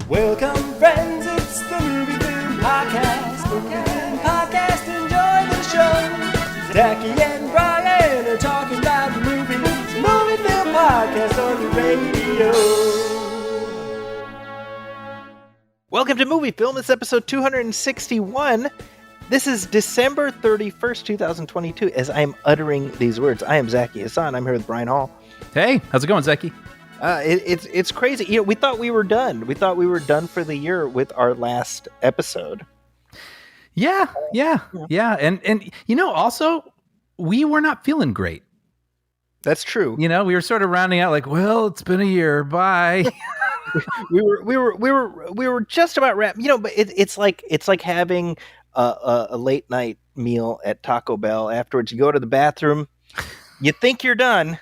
Welcome, friends, it's the MovieFilm Podcast. MovieFilm Podcast, enjoy the show. Zachy and Brian are talking about the movies. MovieFilm Podcast on the radio. Welcome to MovieFilm. It's episode 261. This is December 31st, 2022. As I'm uttering these words, I am Zachy Hassan. I'm here with Brian Hall. Hey, how's it going, Zachy? It's crazy. You know, we thought we were done. We thought we were done for the year with our last episode. Yeah. And you know, also, we were not feeling great. That's true. You know, we were sort of rounding out like, well, it's been a year. Bye. we were just about wrapped. You know, but it's like having a late night meal at Taco Bell. Afterwards, you go to the bathroom. You think you're done.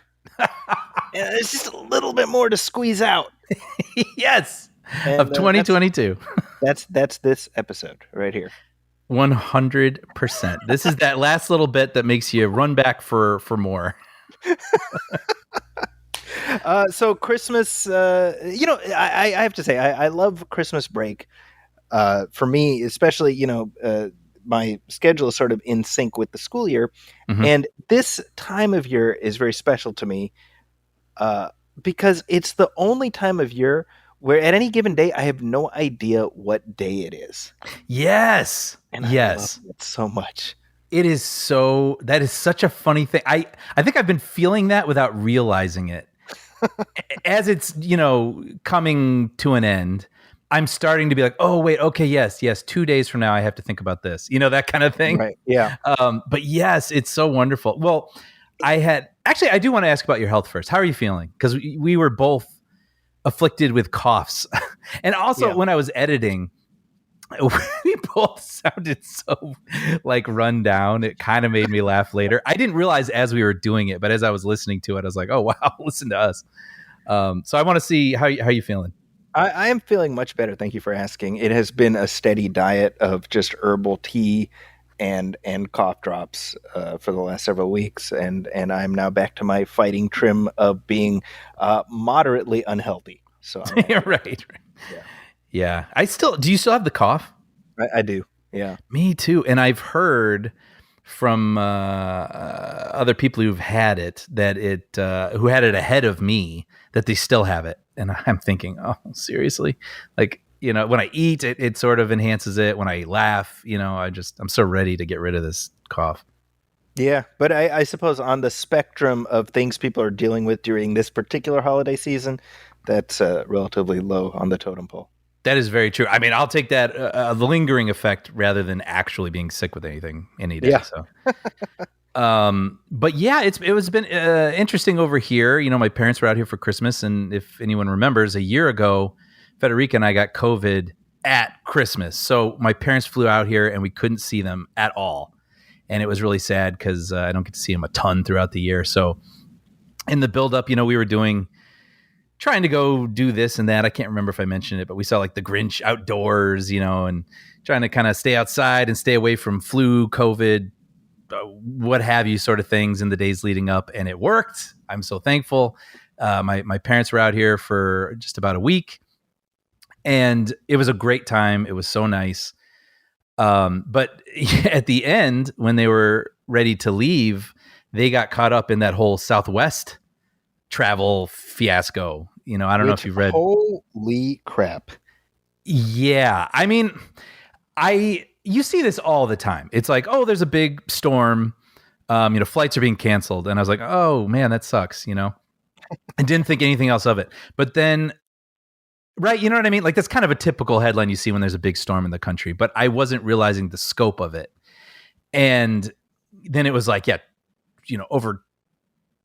It's just a little bit more to squeeze out. Yes. And, of 2022. That's this episode right here. 100%. This is that last little bit that makes you run back for more. So Christmas, you know, I have to say, I love Christmas break. For me, especially, you know, my schedule is sort of in sync with the school year. Mm-hmm. And this time of year is very special to me because it's the only time of year where at any given day, I have no idea what day it is. Yes. And I love it so much. That is such a funny thing. I think I've been feeling that without realizing it. As it's, you know, coming to an end, I'm starting to be like, oh, wait, okay, yes, 2 days from now, I have to think about this, you know, that kind of thing. Right. Yeah. But yes, it's so wonderful. Well, I do want to ask about your health first. How are you feeling? Because we were both afflicted with coughs. And also when I was editing, we both sounded so like run down. It kind of made me laugh later. I didn't realize as we were doing it, but as I was listening to it, I was like, oh, wow, listen to us. So I want to see how you feeling. I am feeling much better. Thank you for asking. It has been a steady diet of just herbal tea and cough drops for the last several weeks. And I'm now back to my fighting trim of being moderately unhealthy. So right. Yeah. Do you still have the cough? I do. Yeah. Me too. And I've heard from other people who've had it who had it ahead of me that they still have it. And I'm thinking, oh, seriously? Like, you know, when I eat, it sort of enhances it. When I laugh, you know, I'm so ready to get rid of this cough. Yeah, but I suppose on the spectrum of things people are dealing with during this particular holiday season, that's relatively low on the totem pole. That is very true. I mean, I'll take that the lingering effect rather than actually being sick with anything any day. Yeah. So. But yeah, it was been interesting over here. You know, my parents were out here for Christmas, and if anyone remembers, a year ago, Federica and I got COVID at Christmas. So my parents flew out here, and we couldn't see them at all, and it was really sad because I don't get to see them a ton throughout the year. So in the build-up, you know, we were trying to go do this and that. I can't remember if I mentioned it, but we saw like the Grinch outdoors, you know, and trying to kind of stay outside and stay away from flu, COVID, what have you sort of things in the days leading up. And it worked. I'm so thankful. My parents were out here for just about a week and it was a great time. It was so nice. But at the end, when they were ready to leave, they got caught up in that whole Southwest travel fiasco. You know, I don't know if you've read. Holy crap. Yeah. I mean, you see this all the time. It's like, oh, there's a big storm. You know, flights are being canceled. And I was like, oh man, that sucks. You know, I didn't think anything else of it. But then, right. You know what I mean? Like that's kind of a typical headline you see when there's a big storm in the country, but I wasn't realizing the scope of it. And then it was like, yeah, you know, over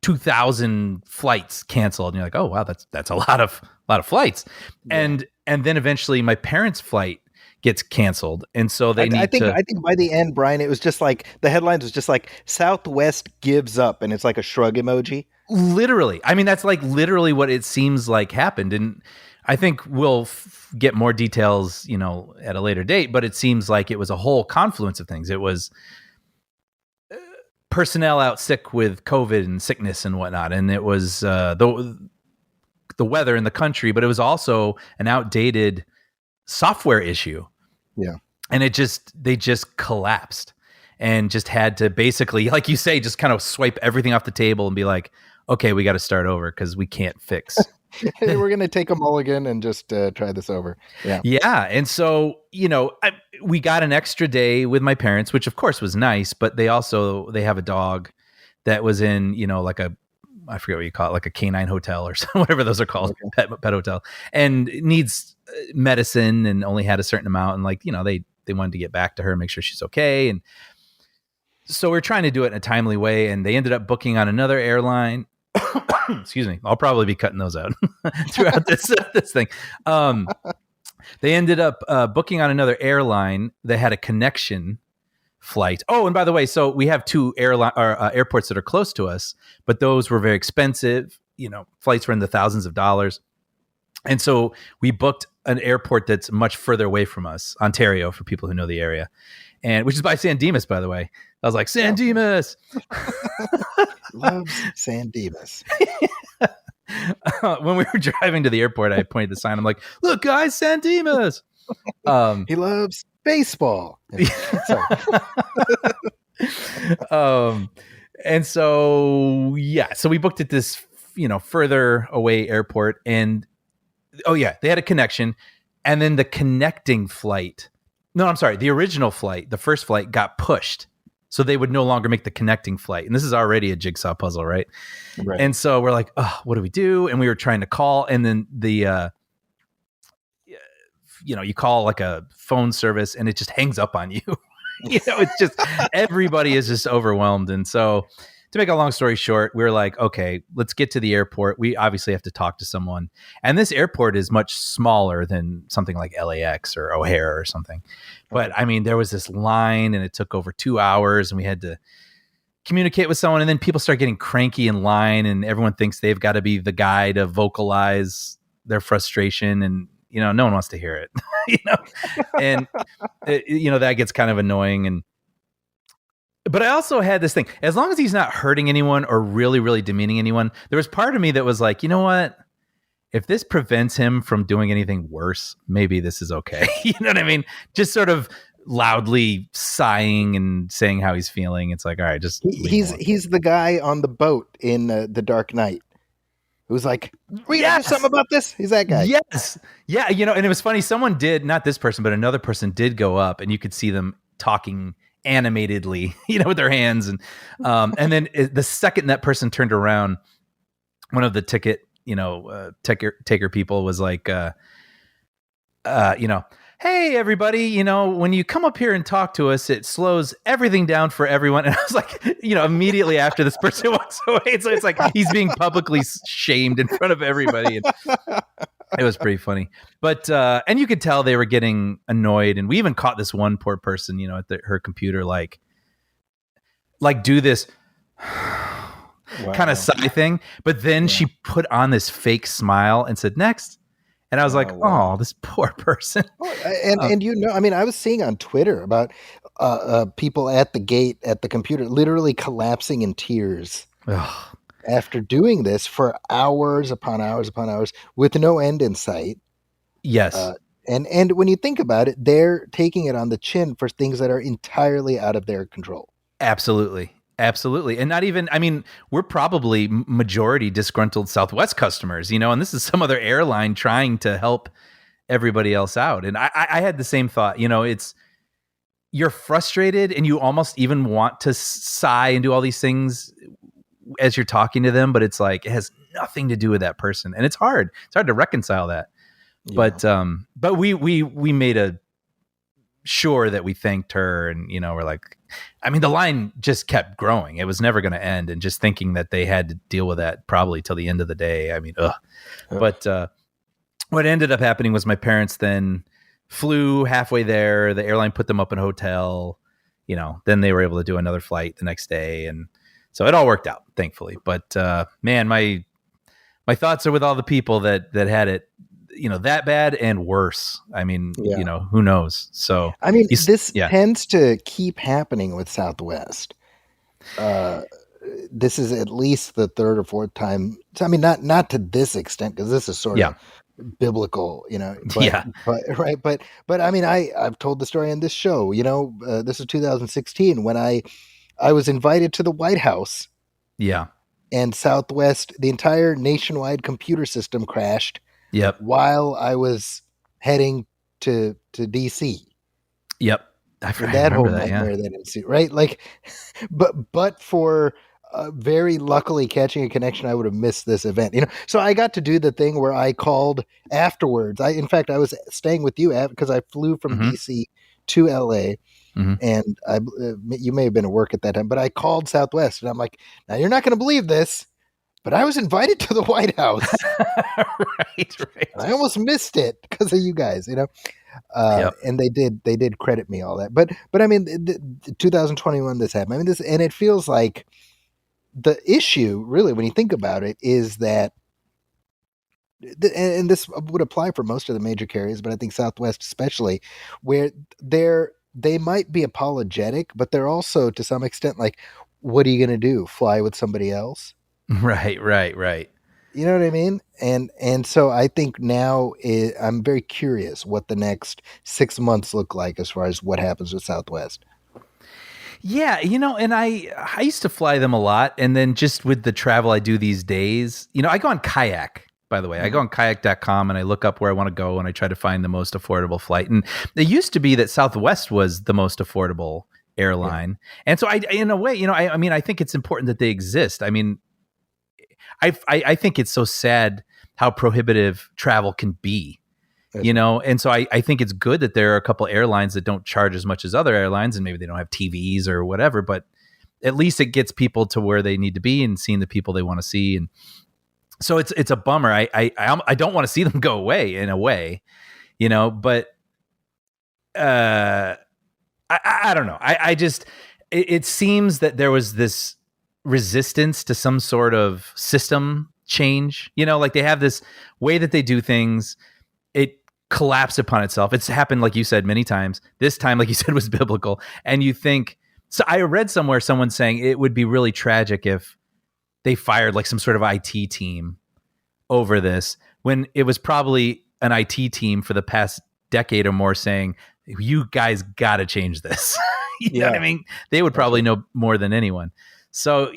2,000 flights canceled. And you're like, oh wow, that's a lot of think and then eventually my parents' flight gets canceled. And so I think by the end, Brian, it was just like the headlines was just like Southwest gives up and it's like a shrug emoji. Literally. I mean, that's like literally what it seems like happened. And I think we'll get more details, you know, at a later date, but it seems like it was a whole confluence of things. It was personnel out sick with COVID and sickness and whatnot. And it was the weather in the country, but it was also an outdated software issue, Yeah. and they just collapsed and just had to basically, like you say, just kind of swipe everything off the table and be like, okay, we got to start over because we can't fix. Hey, we're gonna take a mulligan and just try this over. Yeah. Yeah. And so, we got an extra day with my parents, which of course was nice, but they have a dog that was in, like I forget what you call it, like a canine hotel or something, whatever those are called, Okay. pet hotel, and needs medicine and only had a certain amount. And like, they wanted to get back to her and make sure she's okay. And so we're trying to do it in a timely way. And they ended up booking on another airline. Excuse me. I'll probably be cutting those out throughout this thing. They ended up booking on another airline that had a connection flight. Oh, and by the way, so we have two airports that are close to us, but those were very expensive. Flights were in the thousands of dollars. And so we booked an airport that's much further away from us, Ontario, for people who know the area, and which is by San Dimas, by the way. I was like, San Dimas. Loves San Dimas. When we were driving to the airport, I pointed the sign. I'm like, look, guys, San Dimas. He loves baseball. Sorry. And so, so we booked at this, further away airport, and they had a connection, and then the connecting flight. No, I'm sorry. The original flight, the first flight, got pushed. So they would no longer make the connecting flight. And this is already a jigsaw puzzle, right? Right. And so we're like, oh, what do we do? And we were trying to call, and then the you call like a phone service and it just hangs up on you. It's just, everybody is just overwhelmed. And so to make a long story short, we were like, okay, let's get to the airport. We obviously have to talk to someone. And this airport is much smaller than something like LAX or O'Hare or something. But I mean, there was this line and it took over 2 hours and we had to communicate with someone. And then people start getting cranky in line and everyone thinks they've got to be the guy to vocalize their frustration. And, no one wants to hear it, and that gets kind of annoying. But I also had this thing, as long as he's not hurting anyone or really, really demeaning anyone, there was part of me that was like, you know what? If this prevents him from doing anything worse, maybe this is okay. You know what I mean? Just sort of loudly sighing and saying how he's feeling. It's like, all right, just he's the guy on the boat in The Dark Knight who's like, we got something about this. He's that guy. Yes. Yeah. And it was funny. Someone did, not this person, but another person did go up and you could see them talking animatedly, with their hands. And then the second that person turned around, one of the ticket, taker people was like, hey, everybody, when you come up here and talk to us, it slows everything down for everyone. And I was like, immediately after this person walks away. So it's like he's being publicly shamed in front of everybody. And it was pretty funny. But, and you could tell they were getting annoyed. And we even caught this one poor person, at her computer, like do this kind of sigh thing. But then she put on this fake smile and said, next. And I was like, wow. Oh, this poor person. And I mean, I was seeing on Twitter about people at the gate at the computer literally collapsing in tears after doing this for hours upon hours upon hours with no end in sight. Yes. And when you think about it, they're taking it on the chin for things that are entirely out of their control. Absolutely. And not even, I mean, we're probably majority disgruntled Southwest customers, and this is some other airline trying to help everybody else out. And I had the same thought, you're frustrated and you almost even want to sigh and do all these things as you're talking to them, but it's like, it has nothing to do with that person. And it's hard to reconcile that. Yeah. But we made sure that we thanked her and, we're like, I mean, the line just kept growing. It was never going to end. And just thinking that they had to deal with that probably till the end of the day. I mean, But what ended up happening was my parents then flew halfway there. The airline put them up in a hotel, then they were able to do another flight the next day. And so it all worked out, thankfully. But man, my thoughts are with all the people that had it, that bad and worse. I mean, who knows? So, I mean, this tends to keep happening with Southwest. This is at least the third or fourth time. I mean, not to this extent, because this is sort of, biblical, Yeah. but right, but I mean, I've told the story on this show. This is 2016 when I was invited to the White House, Yeah. and Southwest, the entire nationwide computer system crashed Yep. while I was heading to DC. Yep. And I that whole remember that. Yeah. nightmare that ensued, right? Like, but for very luckily catching a connection, I would have missed this event. So I got to do the thing where I called afterwards. In fact, I was staying with you because I flew from Hmm. DC to LA, Hmm. and you may have been at work at that time, but I called Southwest, and I'm like, now you're not going to believe this, but I was invited to the White House, Right. and Right. I almost missed it because of you guys. Yep. And they did credit me all that, but I mean, 2021 this happened. I mean, this, and it feels like the issue really, when you think about it, is that, and this would apply for most of the major carriers, but I think Southwest especially, where they might be apologetic, but they're also to some extent like, what are you going to do? Fly with somebody else? Right. Right. Right. You know what I mean? And so I think now I'm very curious what the next 6 months look like as far as what happens with Southwest. Yeah, and I used to fly them a lot, and then just with the travel I do these days, I go on kayak. By the way, I go Mhm. on kayak.com and I look up where I want to go and I try to find the most affordable flight. And it used to be that Southwest was the most affordable Yeah, airline. And so in a way, I mean, I think it's important that they exist. I mean, I think it's so sad how prohibitive travel can be, that's right. and so I think it's good that there are a couple airlines that don't charge as much as other airlines, and maybe they don't have TVs or whatever, but at least it gets people to where they need to be and seeing the people they want to see. And so it's a bummer. I don't want to see them go away in a way, but uh I don't know. I just it seems that there was this resistance to some sort of system change. Like they have this way that they do things. It collapsed upon itself. It's happened, like you said, many times. This time, like you said, was biblical. And you think so. I read somewhere someone saying it would be really tragic if they fired like some sort of IT team over this when it was probably an IT team for the past decade or more saying, you guys got to change this. You know what I Yeah, mean? They would that's probably right. know more than anyone. So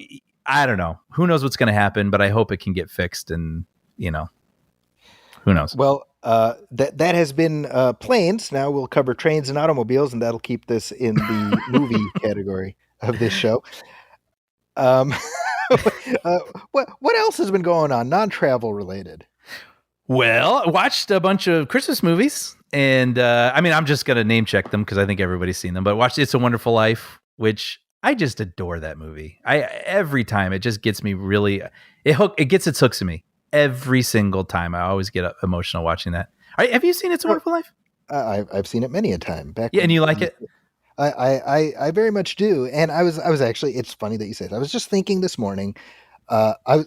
I don't know. Who knows what's going to happen, but I hope it can get fixed and, who knows? Well, that has been planes. Now we'll cover trains and automobiles, and that'll keep this in the movie category of this show. Um, uh, what else has been going on, non-travel related? Well, I watched a bunch of Christmas movies, and I mean, I'm just gonna name check them because I think everybody's seen them. But watched "It's a Wonderful Life," which I just adore that movie. I every time it just gets me really it gets its hooks in me every single time. I always get emotional watching that. Have you seen "It's a Oh, Wonderful Life"? I've seen it many a time back Yeah, and when you like it? I very much do, and I was actually. It's funny that you say it. I was just thinking this morning.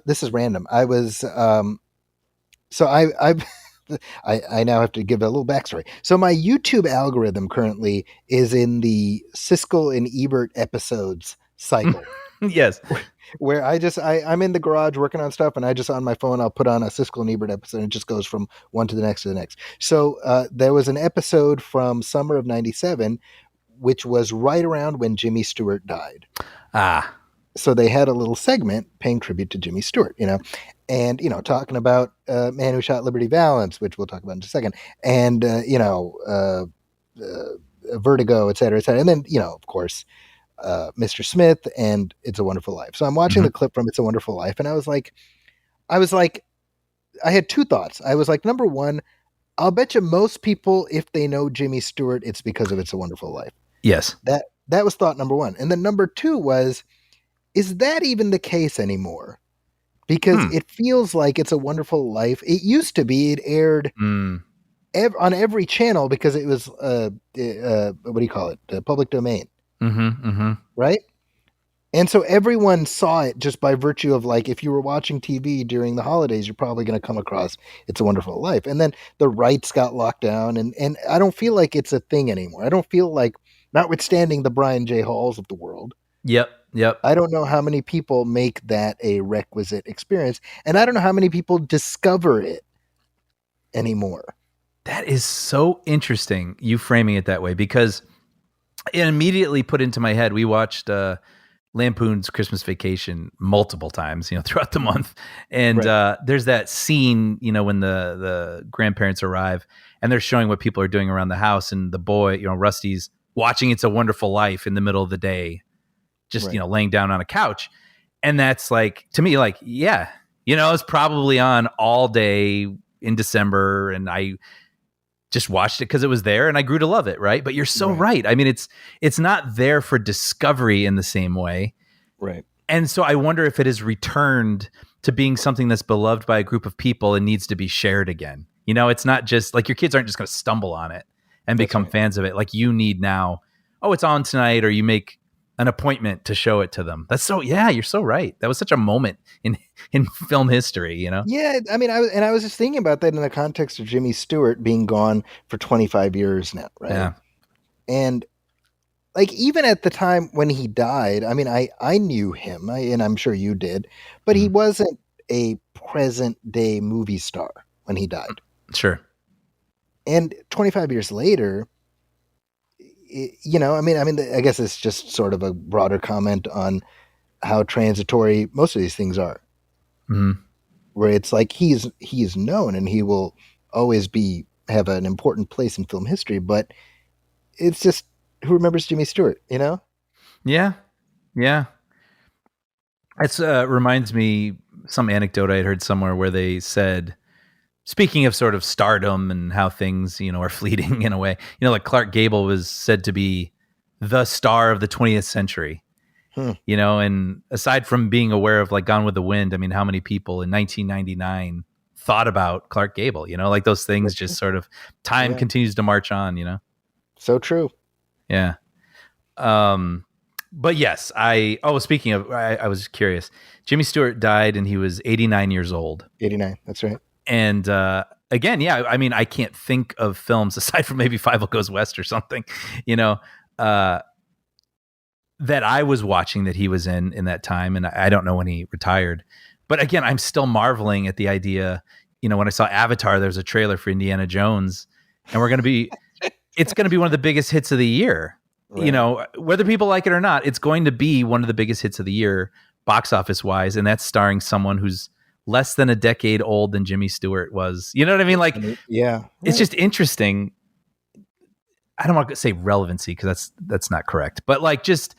This is random. I was so I now have to give a little backstory. So my YouTube algorithm currently is in the Siskel and Ebert episodes cycle, Yes. where I'm in the garage working on stuff, and I just on my phone I'll put on a Siskel and Ebert episode, and it just goes from one to the next to the next. So there was an episode from summer of '97, which was right around when Jimmy Stewart died. Ah. So they had a little segment paying tribute to Jimmy Stewart, and talking about Man Who Shot Liberty Valance, which we'll talk about in just a second, and Vertigo, et cetera, et cetera, and then of course Mr. Smith and It's a Wonderful Life. So I'm watching Hmm. the clip from It's a Wonderful Life, and I was like, I had two thoughts. I was like, number one, I'll bet you most people, if they know Jimmy Stewart, it's because of It's a Wonderful Life. Yes. That was thought number one, and then number two was, is that even the case anymore? Because Hmm. it feels like It's a Wonderful Life. It used to be, it aired Mm. on every channel because it was what do you call it, public domain, Hmm. Hmm. right? And so everyone saw it just by virtue of, like, if you were watching TV during the holidays, you're probably going to come across It's a Wonderful Life. And then the rights got locked down, and I don't feel like it's a thing anymore. I don't feel like, notwithstanding the Brian J. Halls of the world, Yep. Yep. I don't know how many people make that a requisite experience, and I don't know how many people discover it anymore. That is so interesting, you framing it that way, because it immediately put into my head. We watched Lampoon's Christmas Vacation multiple times, throughout the month. And Right. there's that scene, when the grandparents arrive and they're showing what people are doing around the house, and the boy, Rusty's watching It's a Wonderful Life in the middle of the day, just Right. laying down on a couch. And that's like, to me, like, yeah, it's probably on all day in December, and I just watched it because it was there and I grew to love it. Right. But you're so Right. right. I mean, it's not there for discovery in the same way. Right. And so I wonder if it has returned to being something that's beloved by a group of people and needs to be shared again. It's not just like your kids aren't just going to stumble on it and That's become right. fans of it. Like you need now, oh, it's on tonight, or you make an appointment to show it to them. Yeah, you're so right. That was such a moment in film history, Yeah, I mean, I was just thinking about that in the context of Jimmy Stewart being gone for 25 years now, right? Yeah. And like even at the time when he died, I mean, I knew him, and I'm sure you did, but he Mhm. wasn't a present day movie star when he died. Sure. And 25 years later, I guess it's just sort of a broader comment on how transitory most of these things are, Mhm. where it's like he's known and he will always have an important place in film history, but it's just who remembers Jimmy Stewart, you know? Yeah. Yeah. It reminds me some anecdote I had heard somewhere where they said, speaking of sort of stardom and how things, are fleeting in a way, like Clark Gable was said to be the star of the 20th century, Hmm. and aside from being aware of like Gone with the Wind, I mean, how many people in 1999 thought about Clark Gable, like those things That's just true. sort of time Yeah. continues to march on, So true. Yeah. But yes, speaking of, I was curious. Jimmy Stewart died and he was 89 years old. 89. That's right. And again, yeah, I mean, I can't think of films aside from maybe Five Goes West or something, uh, that I was watching that he was in that time. And I don't know when he retired. But again, I'm still marveling at the idea, when I saw Avatar, there's a trailer for Indiana Jones, and it's going to be one of the biggest hits of the year. Right. Whether people like it or not, it's going to be one of the biggest hits of the year, box office wise. And that's starring someone who's less than a decade old than Jimmy Stewart was. You know what I mean? Like, Yeah. it's Right. just interesting. I don't want to say relevancy because that's not correct, but like just,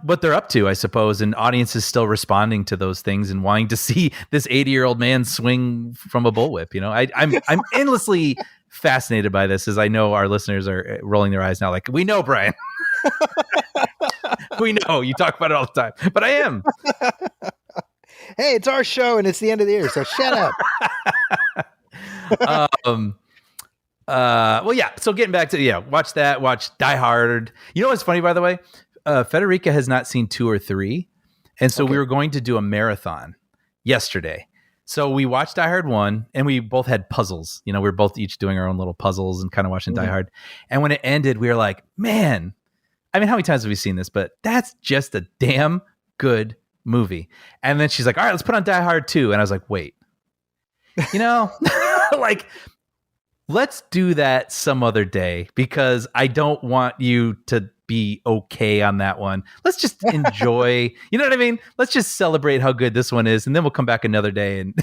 what they're up to, I suppose. And audiences still responding to those things and wanting to see this 80-year-old man swing from a bullwhip. I'm endlessly fascinated by this, as I know our listeners are rolling their eyes now. Like, we know, Brian, we know you talk about it all the time, but I am. Hey, it's our show and it's the end of the year, so shut up. Well, yeah. So getting back to, watch Die Hard. You know what's funny, by the way? Federica has not seen 2 or 3. And so we were going to do a marathon yesterday. So we watched Die Hard 1, and we both had puzzles. We were both each doing our own little puzzles and kind of watching Die Hard. And when it ended, we were like, man, I mean, how many times have we seen this? But that's just a damn good movie. And then she's like, all right, let's put on Die Hard 2. And I was like, wait, like, let's do that some other day, because I don't want you to be okay on that one. Let's just enjoy, you know what I mean? Let's just celebrate how good this one is, and then we'll come back another day. And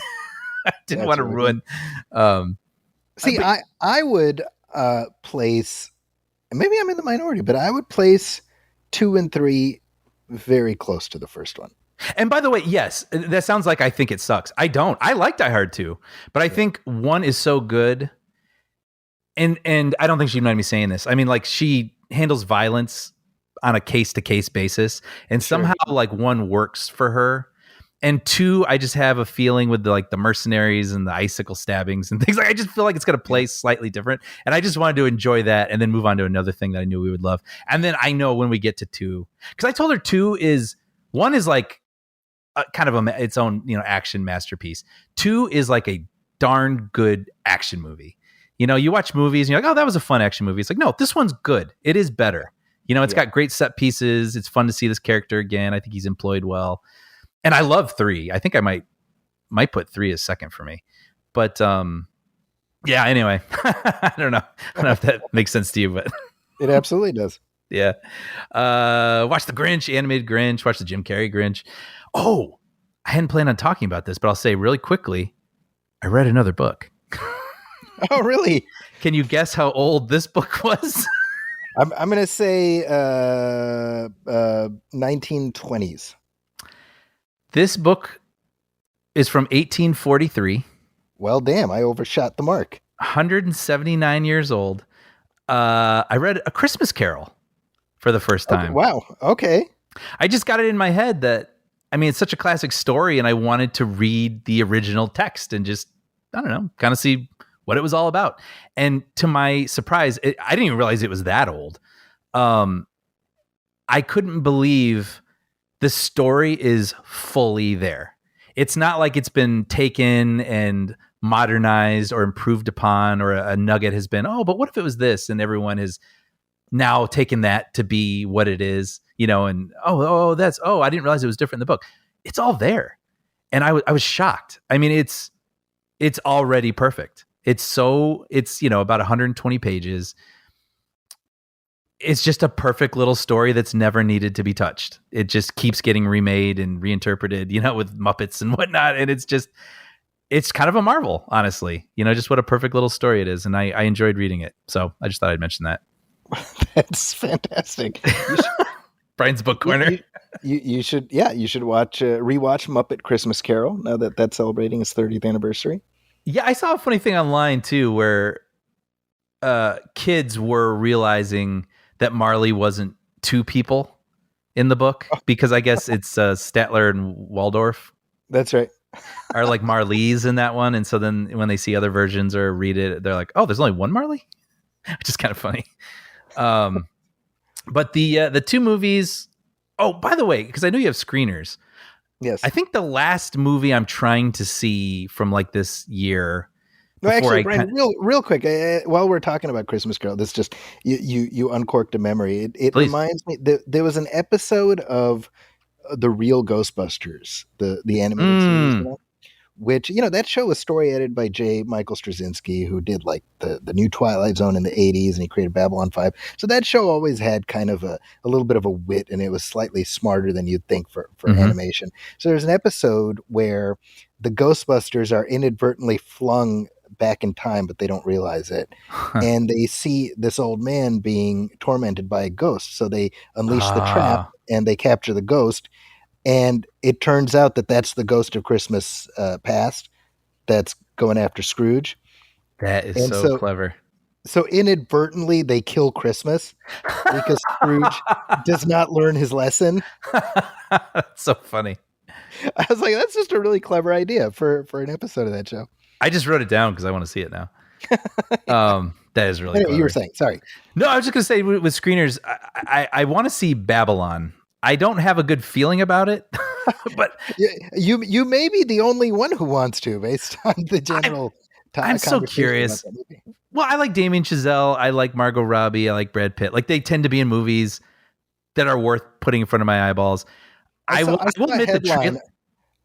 I didn't want to ruin. See, I would place, maybe I'm in the minority, but I would place 2 and 3 very close to the first one. And by the way, yes, that sounds like I think it sucks. I don't. I like Die Hard 2, but I think 1 is so good. And I don't think she'd mind me saying this. I mean, like, she handles violence on a case-to-case basis, and somehow like 1 works for her, and 2, I just have a feeling with the mercenaries and the icicle stabbings and things. Like, I just feel like it's going to play slightly different, and I just wanted to enjoy that and then move on to another thing that I knew we would love. And then I know when we get to 2, because I told her 1 is like kind of its own action masterpiece. 2 is like a darn good action movie. You watch movies and you're like, oh, that was a fun action movie. It's like, no, this one's good. It is better. It's got great set pieces. It's fun to see this character again. I think he's employed well. And I love 3. I think I might put 3 as second for me. But Yeah. Anyway, I don't know. I don't know if that makes sense to you, but It absolutely does. yeah. Watch the Grinch, animated Grinch. Watch the Jim Carrey Grinch. Oh, I hadn't planned on talking about this, but I'll say really quickly. I read another book. Oh, really? Can you guess how old this book was? I'm gonna say 1920s. This book is from 1843. Well, damn, I overshot the mark. 179 years old. I read A Christmas Carol for the first Okay, time. wow. Okay. I just got it in my head that, I mean, it's such a classic story, and I wanted to read the original text and just, I don't know, kind of see what it was all about. And to my surprise, I didn't even realize it was that old. I couldn't believe the story is fully there. It's not like it's been taken and modernized or improved upon, or a nugget has been, oh, but what if it was this? And everyone has now taken that to be what it is, you know, and I didn't realize it was different in the book. It's all there. And I was shocked. I mean, it's already perfect. It's about 120 pages. It's just a perfect little story that's never needed to be touched. It just keeps getting remade and reinterpreted, you know, with Muppets and whatnot. And it's kind of a marvel, honestly, you know, just what a perfect little story it is. And I enjoyed reading it. So I just thought I'd mention that. That's fantastic. Brian's Book Corner. You should watch rewatch Muppet Christmas Carol now that that's celebrating its 30th anniversary. Yeah, I saw a funny thing online too, where kids were realizing that Marley wasn't two people in the book, because I guess it's Statler and Waldorf. That's right. Are like Marlies in that one, and so then when they see other versions or read it, they're like, "Oh, there's only one Marley," which is kind of funny. But the two movies. Oh, by the way, because I know you have screeners. Yes. I think the last movie I'm trying to see from like this year. No, actually, Brian, real quick, while we're talking about Christmas Carol, this just you uncorked a memory. It reminds me that there was an episode of the Real Ghostbusters, the animated series, you know? Which, you know, that show was story edited by J. Michael Straczynski, who did like the new Twilight Zone in the 80s, and he created Babylon 5. So that show always had kind of a little bit of a wit, and it was slightly smarter than you'd think for animation. So there's an episode where the Ghostbusters are inadvertently flung back in time, but they don't realize it. And they see this old man being tormented by a ghost. So they unleash the trap and they capture the ghost. And it turns out that that's the ghost of Christmas past that's going after Scrooge. That is so clever. So inadvertently, they kill Christmas because Scrooge does not learn his lesson. That's so funny. I was like, that's just a really clever idea for an episode of that show. I just wrote it down because I want to see it now. That is really clever. You were saying, sorry. No, I was just going to say with screeners, I want to see Babylon. I don't have a good feeling about it, but you may be the only one who wants to, based on the general. I'm so curious. Well, I like Damien Chazelle. I like Margot Robbie. I like Brad Pitt. Like, they tend to be in movies that are worth putting in front of my eyeballs. I will admit the trailer.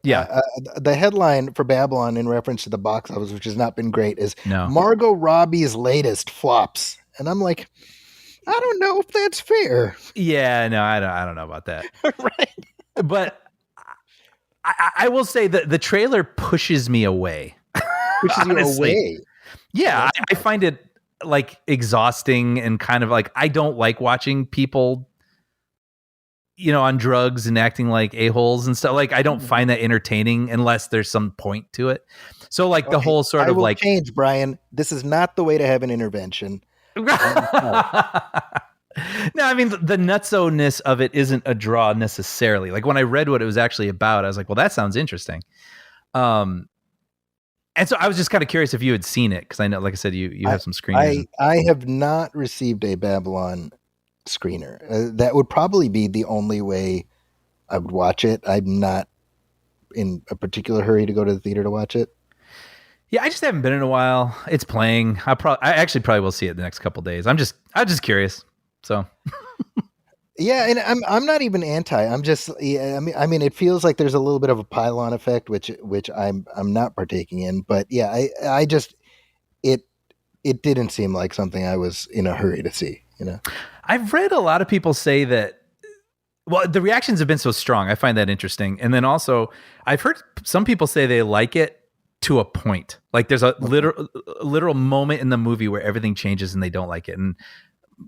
Yeah. The headline for Babylon in reference to the box office, which has not been great, is No. Margot Robbie's latest flops. And I'm like, I don't know if that's fair. Yeah, no, I don't know about that. Right. But I will say that the trailer pushes me away. Pushes you away? Yeah, I find it like exhausting and kind of like, I don't like watching people, you know, on drugs and acting like a-holes and stuff. Like, I don't find that entertaining unless there's some point to it. So like the whole sort of like change, Brian. This is not the way to have an intervention. No, I mean, the nutso-ness of it isn't a draw necessarily. Like, when I read what it was actually about, I was like, well, that sounds interesting. And so I was just kind of curious if you had seen it, because I know, like I said, you have some screeners. I have not received a Babylon screener. That would probably be the only way I would watch it. I'm not in a particular hurry to go to the theater to watch it. Yeah, I just haven't been in a while. It's playing. I actually probably will see it the next couple of days. I'm just curious. So. Yeah, and I'm not even anti. I'm just, I mean, it feels like there's a little bit of a pylon effect, which I'm not partaking in. But yeah, I just, it it didn't seem like something I was in a hurry to see. You know. I've read a lot of people say that. Well, the reactions have been so strong. I find that interesting. And then also, I've heard some people say they like it to a point. Like there's a Okay. literal moment in the movie where everything changes and they don't like it. And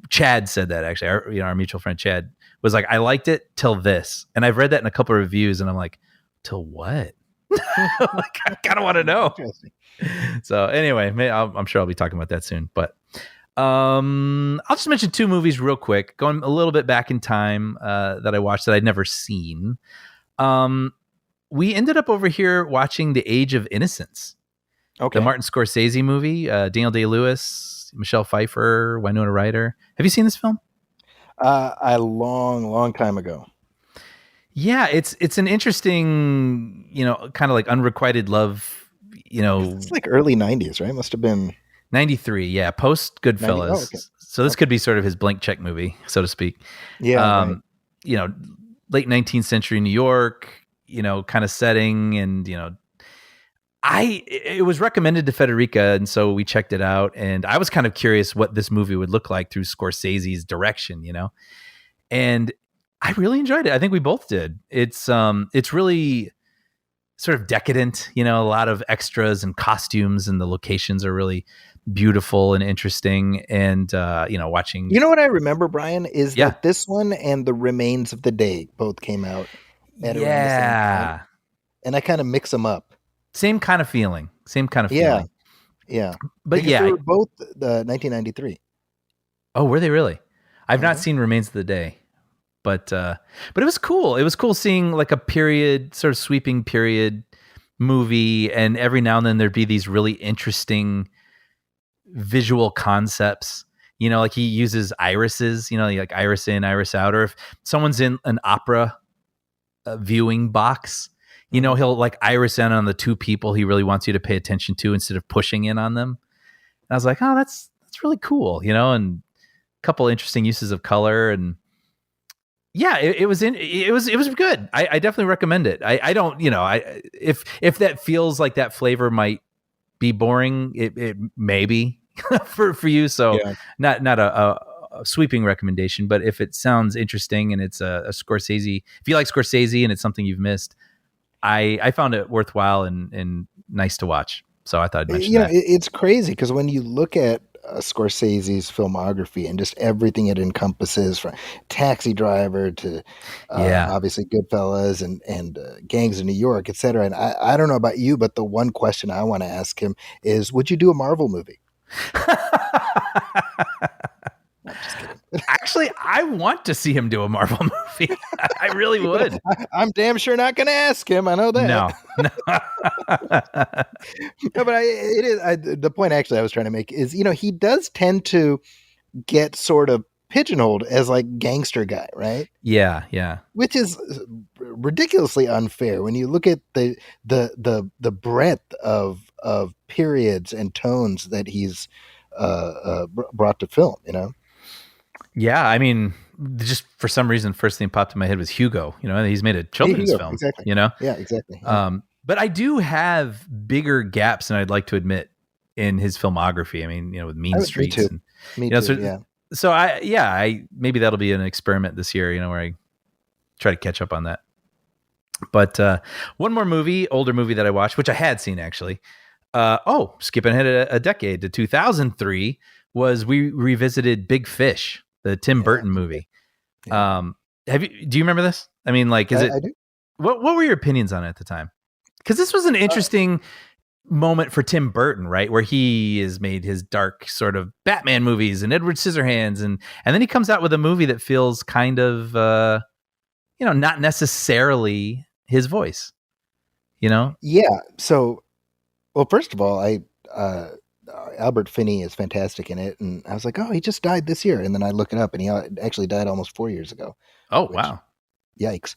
Chad said that actually. Our mutual friend Chad was like, I liked it till this. And I've read that in a couple of reviews, and I'm like, till what? Like, I kind of want to know. Interesting. So anyway, I'm sure I'll be talking about that soon. But I'll just mention two movies real quick, going a little bit back in time that I watched that I'd never seen. Um, we ended up over here watching The Age of Innocence, the Okay. Martin Scorsese movie. Daniel Day-Lewis, Michelle Pfeiffer, Winona Ryder. Have you seen this film? A long, long time ago. Yeah, it's an interesting, kind of like unrequited love, It's like early '90s, right? Must have been 93. Yeah, post '90. Oh, okay. Goodfellas. So this Okay. could be sort of his blank check movie, so to speak. Yeah. Right. Um, you know, late 19th century New York, kind of setting, and it was recommended to Federica, and so we checked it out, and I was kind of curious what this movie would look like through Scorsese's direction, and I really enjoyed it. I think we both did. It's really sort of decadent, a lot of extras and costumes, and the locations are really beautiful and interesting. And watching, You know what I remember, Brian, is yeah, that this one and The Remains of the Day both came out at around the same time, yeah, and I kind of mix them up. same kind of feeling, same kind of Yeah. feeling. Yeah. But Because they yeah, were both the 1993. oh, were they really? I've not Uh-huh. seen Remains of the Day, but it was cool. It was cool seeing like a period, sort of sweeping period movie, and every now and then there'd be these really interesting visual concepts. Like he uses irises, like iris in, iris out. Or if someone's in an opera viewing box, Mhm. he'll like iris in on the two people he really wants you to pay attention to instead of pushing in on them. And I was like, oh, that's really cool, and a couple interesting uses of color. And yeah, it was good. I definitely recommend it. I don't, if that feels like that flavor might be boring, it maybe for you. So Yeah. not a sweeping recommendation, but if it sounds interesting and it's a Scorsese, if you like Scorsese and it's something you've missed, I found it worthwhile and nice to watch. So I thought I'd mention that. It's crazy because when you look at Scorsese's filmography and just everything it encompasses, from Taxi Driver to Yeah. obviously Goodfellas and Gangs of New York, etc. And I don't know about you, but the one question I want to ask him is, would you do a Marvel movie? No, just kidding. Actually, I want to see him do a Marvel movie. I really would. I'm damn sure not going to ask him. I know that. No. No. No, but the point actually I was trying to make is, he does tend to get sort of pigeonholed as like gangster guy, right? Yeah, yeah. Which is ridiculously unfair when you look at the breadth of periods and tones that he's brought to film. Yeah, I mean, just for some reason, first thing popped in my head was Hugo. He's made a Here you children's go. film. Exactly. Yeah. Exactly. Yeah. But I do have bigger gaps than I'd like to admit in his filmography. I mean, with Mean Me Streets too. and Me too. so Yeah. I maybe that'll be an experiment this year. Where I try to catch up on that. But one more movie, older movie that I watched, which I had seen actually. Skipping ahead a decade to 2003, was we revisited Big Fish, the Tim Yeah. Burton movie. Yeah. Do you remember this? I mean, like, is it, I do. what were your opinions on it at the time? Because this was an interesting moment for Tim Burton, right? Where he has made his dark sort of Batman movies and Edward Scissorhands, and then he comes out with a movie that feels kind of, not necessarily his voice, Yeah. So, well, first of all, Albert Finney is fantastic in it, and I was like, oh, he just died this year, and then I look it up, and he actually died almost 4 years ago. Oh, Which, wow. yikes.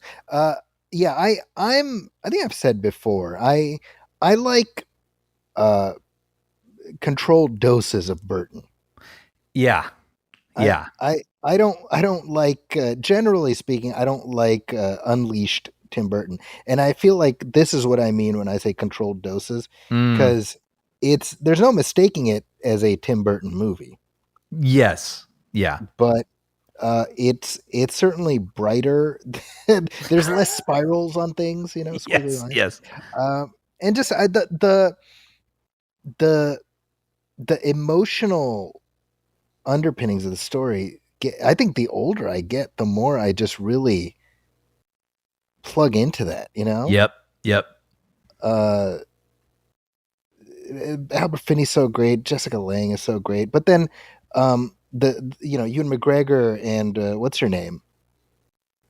Yeah, I think I've said before, I like uh controlled doses of Burton. Yeah. I Yeah. I don't like, generally speaking, I don't like unleashed Tim Burton, and I feel like this is what I mean when I say controlled doses, Mm, because it's there's no mistaking it as a Tim Burton movie, Yes. Yeah. but it's certainly brighter. There's less spirals on things, squiggly Yes. lines. Yes. And just the the emotional underpinnings of the story. I think the older I get, the more I just really plug into that. Yep. Yep. Uh, Albert Finney's so great. Jessica Lange is so great. But then, Ewan McGregor and what's her name?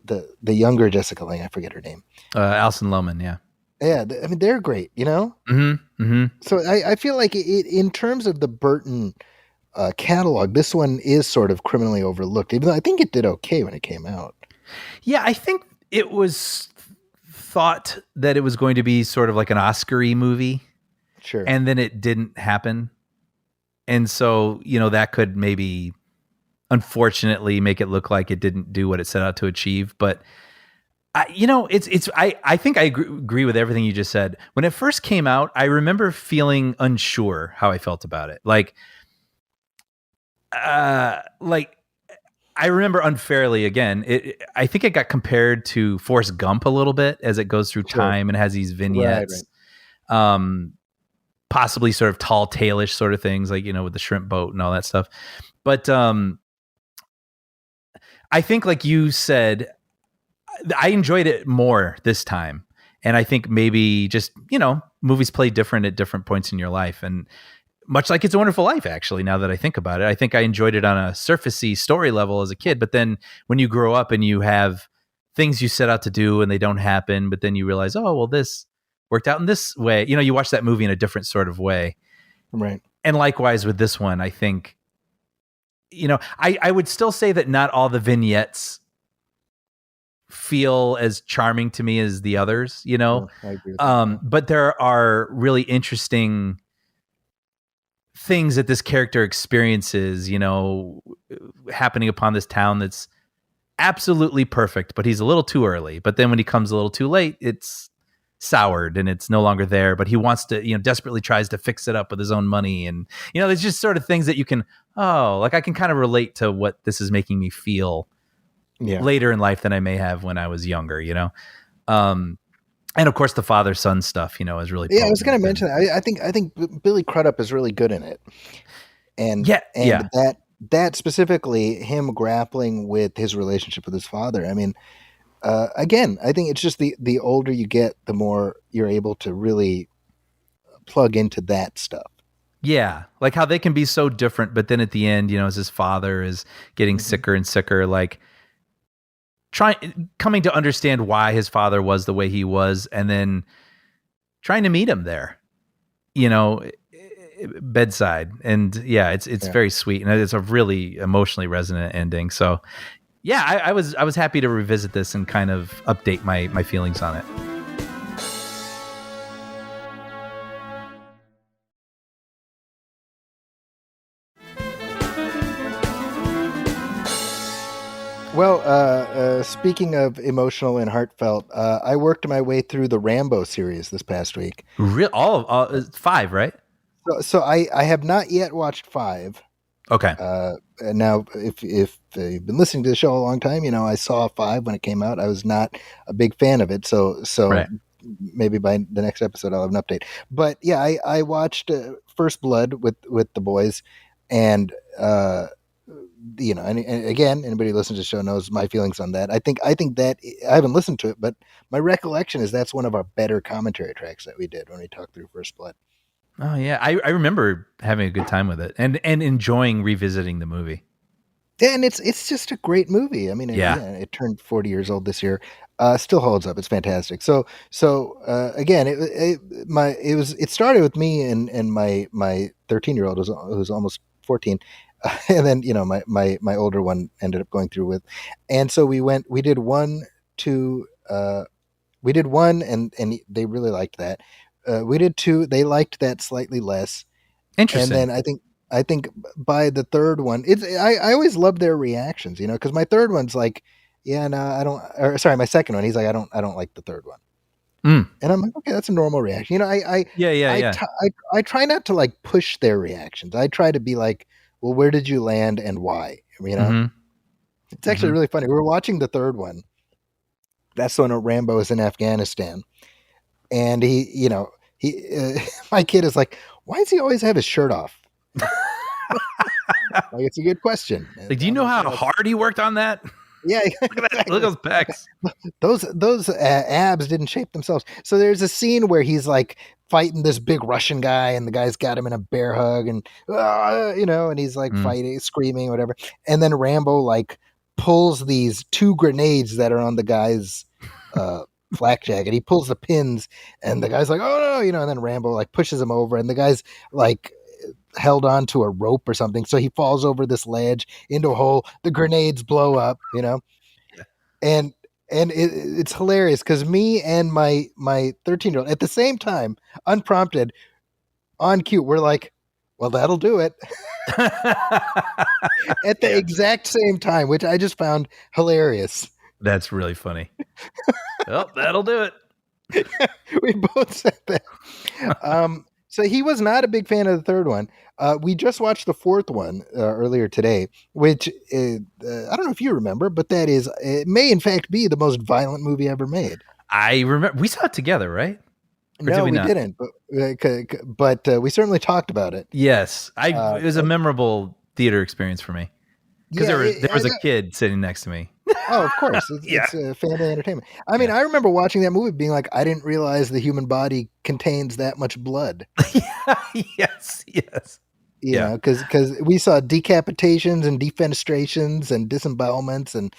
The younger Jessica Lange, I forget her name. Alison Lohman. Yeah. Yeah, I mean they're great. Mm-hmm. Mm-hmm. So I feel like in terms of the Burton catalog, this one is sort of criminally overlooked, even though I think it did okay when it came out. Yeah, I think it was thought that it was going to be sort of like an Oscar-y movie, Sure. and then it didn't happen. And so, that could maybe unfortunately make it look like it didn't do what it set out to achieve. But I think I agree with everything you just said. When it first came out, I remember feeling unsure how I felt about it. Like I remember unfairly again. I think it got compared to Forrest Gump a little bit as it goes through Sure. time and has these Right. vignettes, um, possibly sort of tall tailish sort of things, like with the shrimp boat and all that stuff. But I think, like you said, I enjoyed it more this time, and I think maybe just movies play different at different points in your life, and much like It's a Wonderful Life, actually, now that I think about it, I think I enjoyed it on a surfacey story level as a kid. But then when you grow up and you have things you set out to do and they don't happen, but then you realize, oh, well, this worked out in this way. You watch that movie in a different sort of way. Right. And likewise with this one, I think, I would still say that not all the vignettes feel as charming to me as the others, Sure, I agree with that. but there are really interesting things that this character experiences, happening upon this town that's absolutely perfect, but he's a little too early. But then when he comes a little too late, it's soured and it's no longer there. But he wants to, desperately tries to fix it up with his own money. And, there's just sort of things that you can, I can kind of relate to what this is making me feel later in life than I may have when I was younger, and of course the father son stuff, is really Yeah, I was going to potent. mention that. I think Billy Crudup is really good in it, and Yeah, and yeah. that specifically him grappling with his relationship with his father. I mean, again, I think it's just the older you get, the more you're able to really plug into that stuff. Yeah, like how they can be so different, but then at the end, as his father is getting sicker and sicker, like coming to understand why his father was the way he was, and then trying to meet him there, bedside. And yeah, it's very sweet, and it's a really emotionally resonant ending. So yeah, I was happy to revisit this and kind of update my feelings on it. Well, speaking of emotional and heartfelt, I worked my way through the Rambo series this past week. All 5, right? So I have not yet watched 5. Okay. And now, if you've been listening to the show a long time, I saw 5 when it came out. I was not a big fan of it, so Right. maybe by the next episode I'll have an update. But yeah, I watched First Blood with the boys, and and again, anybody who listens to the show knows my feelings on that. I think that I haven't listened to it, but my recollection is that's one of our better commentary tracks that we did when we talked through First Blood. Oh yeah, I remember having a good time with it and enjoying revisiting the movie. Yeah, and it's just a great movie. I mean, it turned 40 years old this year. Still holds up. It's fantastic. So again, it started with me and my 13-year-old who's almost 14, and then my older one ended up going through with, and so we did one, two, we did one, and they really liked that. We did two. They liked that slightly less, and Interesting. then I think by the third one, I always love their reactions, because my third one's like, yeah, no, I don't. Or sorry, my second one, he's like, I don't like the third one. Mm. And I'm like, okay, that's a normal reaction. Yeah, yeah, I, yeah. t- I try not to like push their reactions. I try to be like, well, where did you land and why? Mm-hmm. It's actually Mm-hmm. really funny. We were watching the third one. That's the one where Rambo is in Afghanistan, and my kid is like, why does he always have his shirt off? Like, it's a good question, Like, and do you I'm know like, how hard he worked on that? yeah, Look at that. Look at exactly. those pecs. Those abs didn't shape themselves. So there's a scene where he's like fighting this big Russian guy, and the guy's got him in a bear hug, and and he's like Mm. fighting, screaming, whatever. And then Rambo like pulls these two grenades that are on the guy's uh, flak jacket. He pulls the pins, and the guy's like, "Oh no!" And then Rambo like pushes him over, and the guy's like held on to a rope or something, so he falls over this ledge into a hole. The grenades blow up. and it's hilarious because me and my 13-year-old at the same time, unprompted, on cue, we're like, well, that'll do it. At the Yes. exact same time, which I just found hilarious. That's really funny. Well, that'll do it. We both said that. So he was not a big fan of the third one. We just watched the fourth one earlier today, which I don't know if you remember, but it may in fact be the most violent movie ever made. I remember we saw it together, right? Or did No, we we not? didn't, but we certainly talked about it. Yes. It was a And memorable theater experience for me because yeah, there was a kid sitting next to me. oh, of course, Yeah. it's family entertainment. I mean, Yeah. I remember watching that movie, being like, I didn't realize the human body contains that much blood. Yes. Yes. You Yeah. know, because we saw decapitations and defenestrations and disembowelments and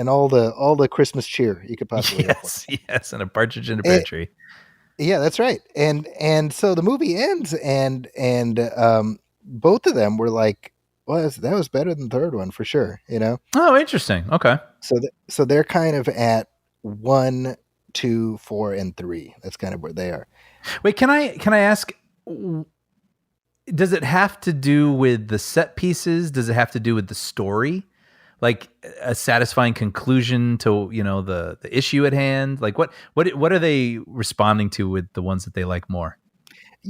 all the Christmas cheer you could possibly hope for. Yes. Yes. And a partridge in a pear And, tree. yeah, that's right. And so the movie ends, and both of them were like, well, that was better than the third one for sure. Oh, interesting. Okay. So they're kind of at 1, 2, 4, and 3. That's kind of where they are. Wait, can I ask, does it have to do with the set pieces? Does it have to do with the story? Like a satisfying conclusion to, the issue at hand? Like what are they responding to with the ones that they like more?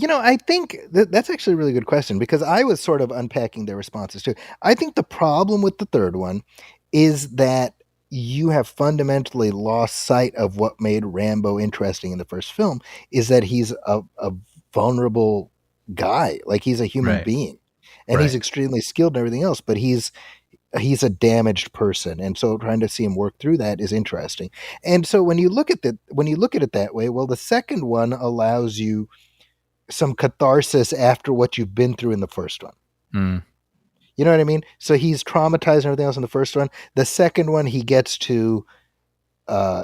I think that's actually a really good question, because I was sort of unpacking their responses too. I think the problem with the third one is that you have fundamentally lost sight of what made Rambo interesting in the first film, is that he's a vulnerable guy. Like, he's a human Right. being, and he's Right. extremely skilled and everything else, but he's a damaged person, and so trying to see him work through that is interesting. And so when you look at it that way, well, the second one allows you some catharsis after what you've been through in the first one. Mm. You know what I mean? So he's traumatized and everything else in the first one. The second one, he gets to uh,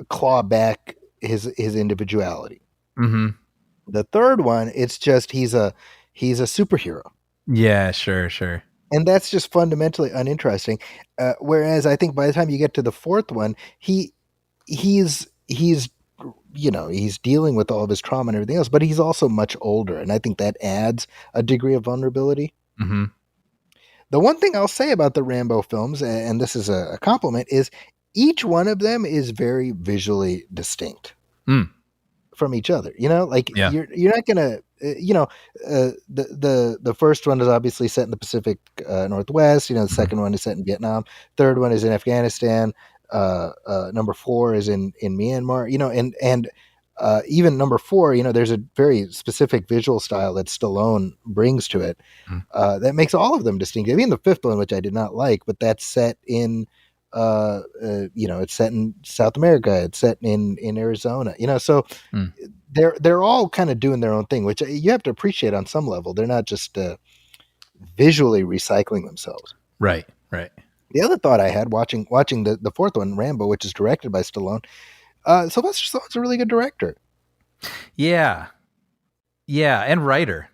claw back his individuality. Hmm. The third one, it's just he's a superhero, Yeah, sure. and that's just fundamentally uninteresting. Whereas I think by the time you get to the fourth one, he's he's dealing with all of his trauma and everything else, but he's also much older, and I think that adds a degree of vulnerability. Hmm. The one thing I'll say about the Rambo films, and this is a compliment, is each one of them is very visually distinct Mm. from each other. Like, Yeah. you're not gonna, the first one is obviously set in the Pacific Northwest. The Mhm. second one is set in Vietnam. Third one is in Afghanistan. Number 4 is in Myanmar. And even number 4, there's a very specific visual style that Stallone brings to it. Mm. That makes all of them distinctive. Even the fifth one, which I did not like, but that's set in, it's set in South America. It's set in Arizona. So Mm. they're all kind of doing their own thing, which you have to appreciate on some level. They're not just visually recycling themselves. Right. The other thought I had watching the fourth one, Rambo, which is directed by Stallone. Sylvester Stallone's a really good director. Yeah. Yeah, and writer.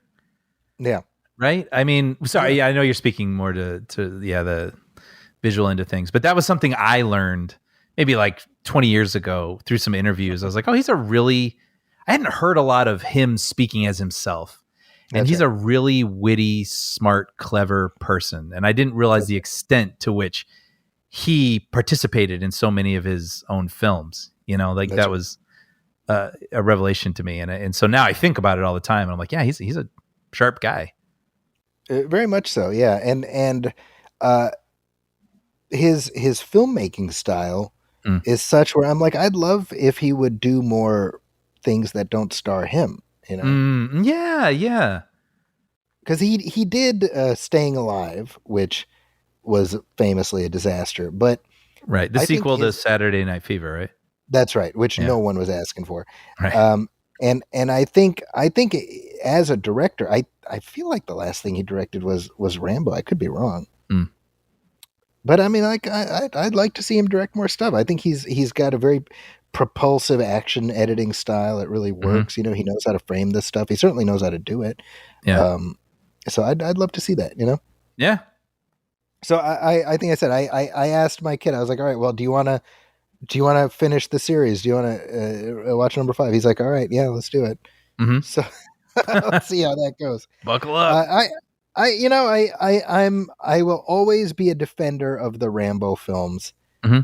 Yeah. Right? I mean, sorry, Yeah. yeah, I know you're speaking more to the visual end of things, but that was something I learned maybe like 20 years ago through some interviews. I was like, oh, I hadn't heard a lot of him speaking as himself. And That's he's right. a really witty, smart, clever person. And I didn't realize the extent to which he participated in so many of his own films. Like That's that right. was a revelation to me, and so now I think about it all the time, and I'm like, yeah, he's a sharp guy. Very much so, yeah. And uh, his filmmaking style Mm. is such where I'm like, I'd love if he would do more things that don't star him, you know? Yeah, yeah. Because he did Staying Alive, which was famously a disaster, but Right. The I think sequel to his Saturday Night Fever, right? that's right, which Yeah. no one was asking for. Right. Um, and I think as a director, I feel like the last thing he directed was Rambo. I could be wrong, Mm. but I mean, like I'd like to see him direct more stuff. I think he's got a very propulsive action editing style. It really Hmm. works. You know, he knows how to frame this stuff. He certainly knows how to do it. Yeah. Um, so I'd love to see that. You know. Yeah. So I think I said I asked my kid. I was like, all right, well, do you want to finish the series? Do you want to watch number 5? He's like, all right, yeah, let's do it. Hmm. So let's see how that goes. Buckle Uh, up. I will always be a defender of the Rambo films, Hmm.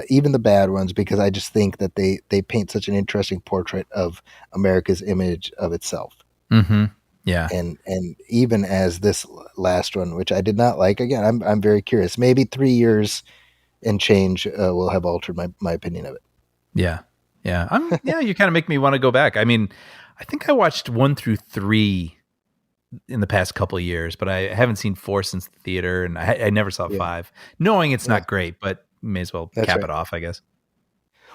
even the bad ones, because I just think that they paint such an interesting portrait of America's image of itself. Hmm. Yeah. And even as this last one, which I did not like, again, I'm very curious. Maybe 3 years and change will have altered my opinion of it. Yeah. Yeah. Yeah, you kind of make me want to go back. I mean, I think I watched 1 through 3 in the past couple of years, but I haven't seen 4 since the theater, and I never saw Yeah, 5, knowing it's yeah, not great, but may as well that's cap right. it off, I guess.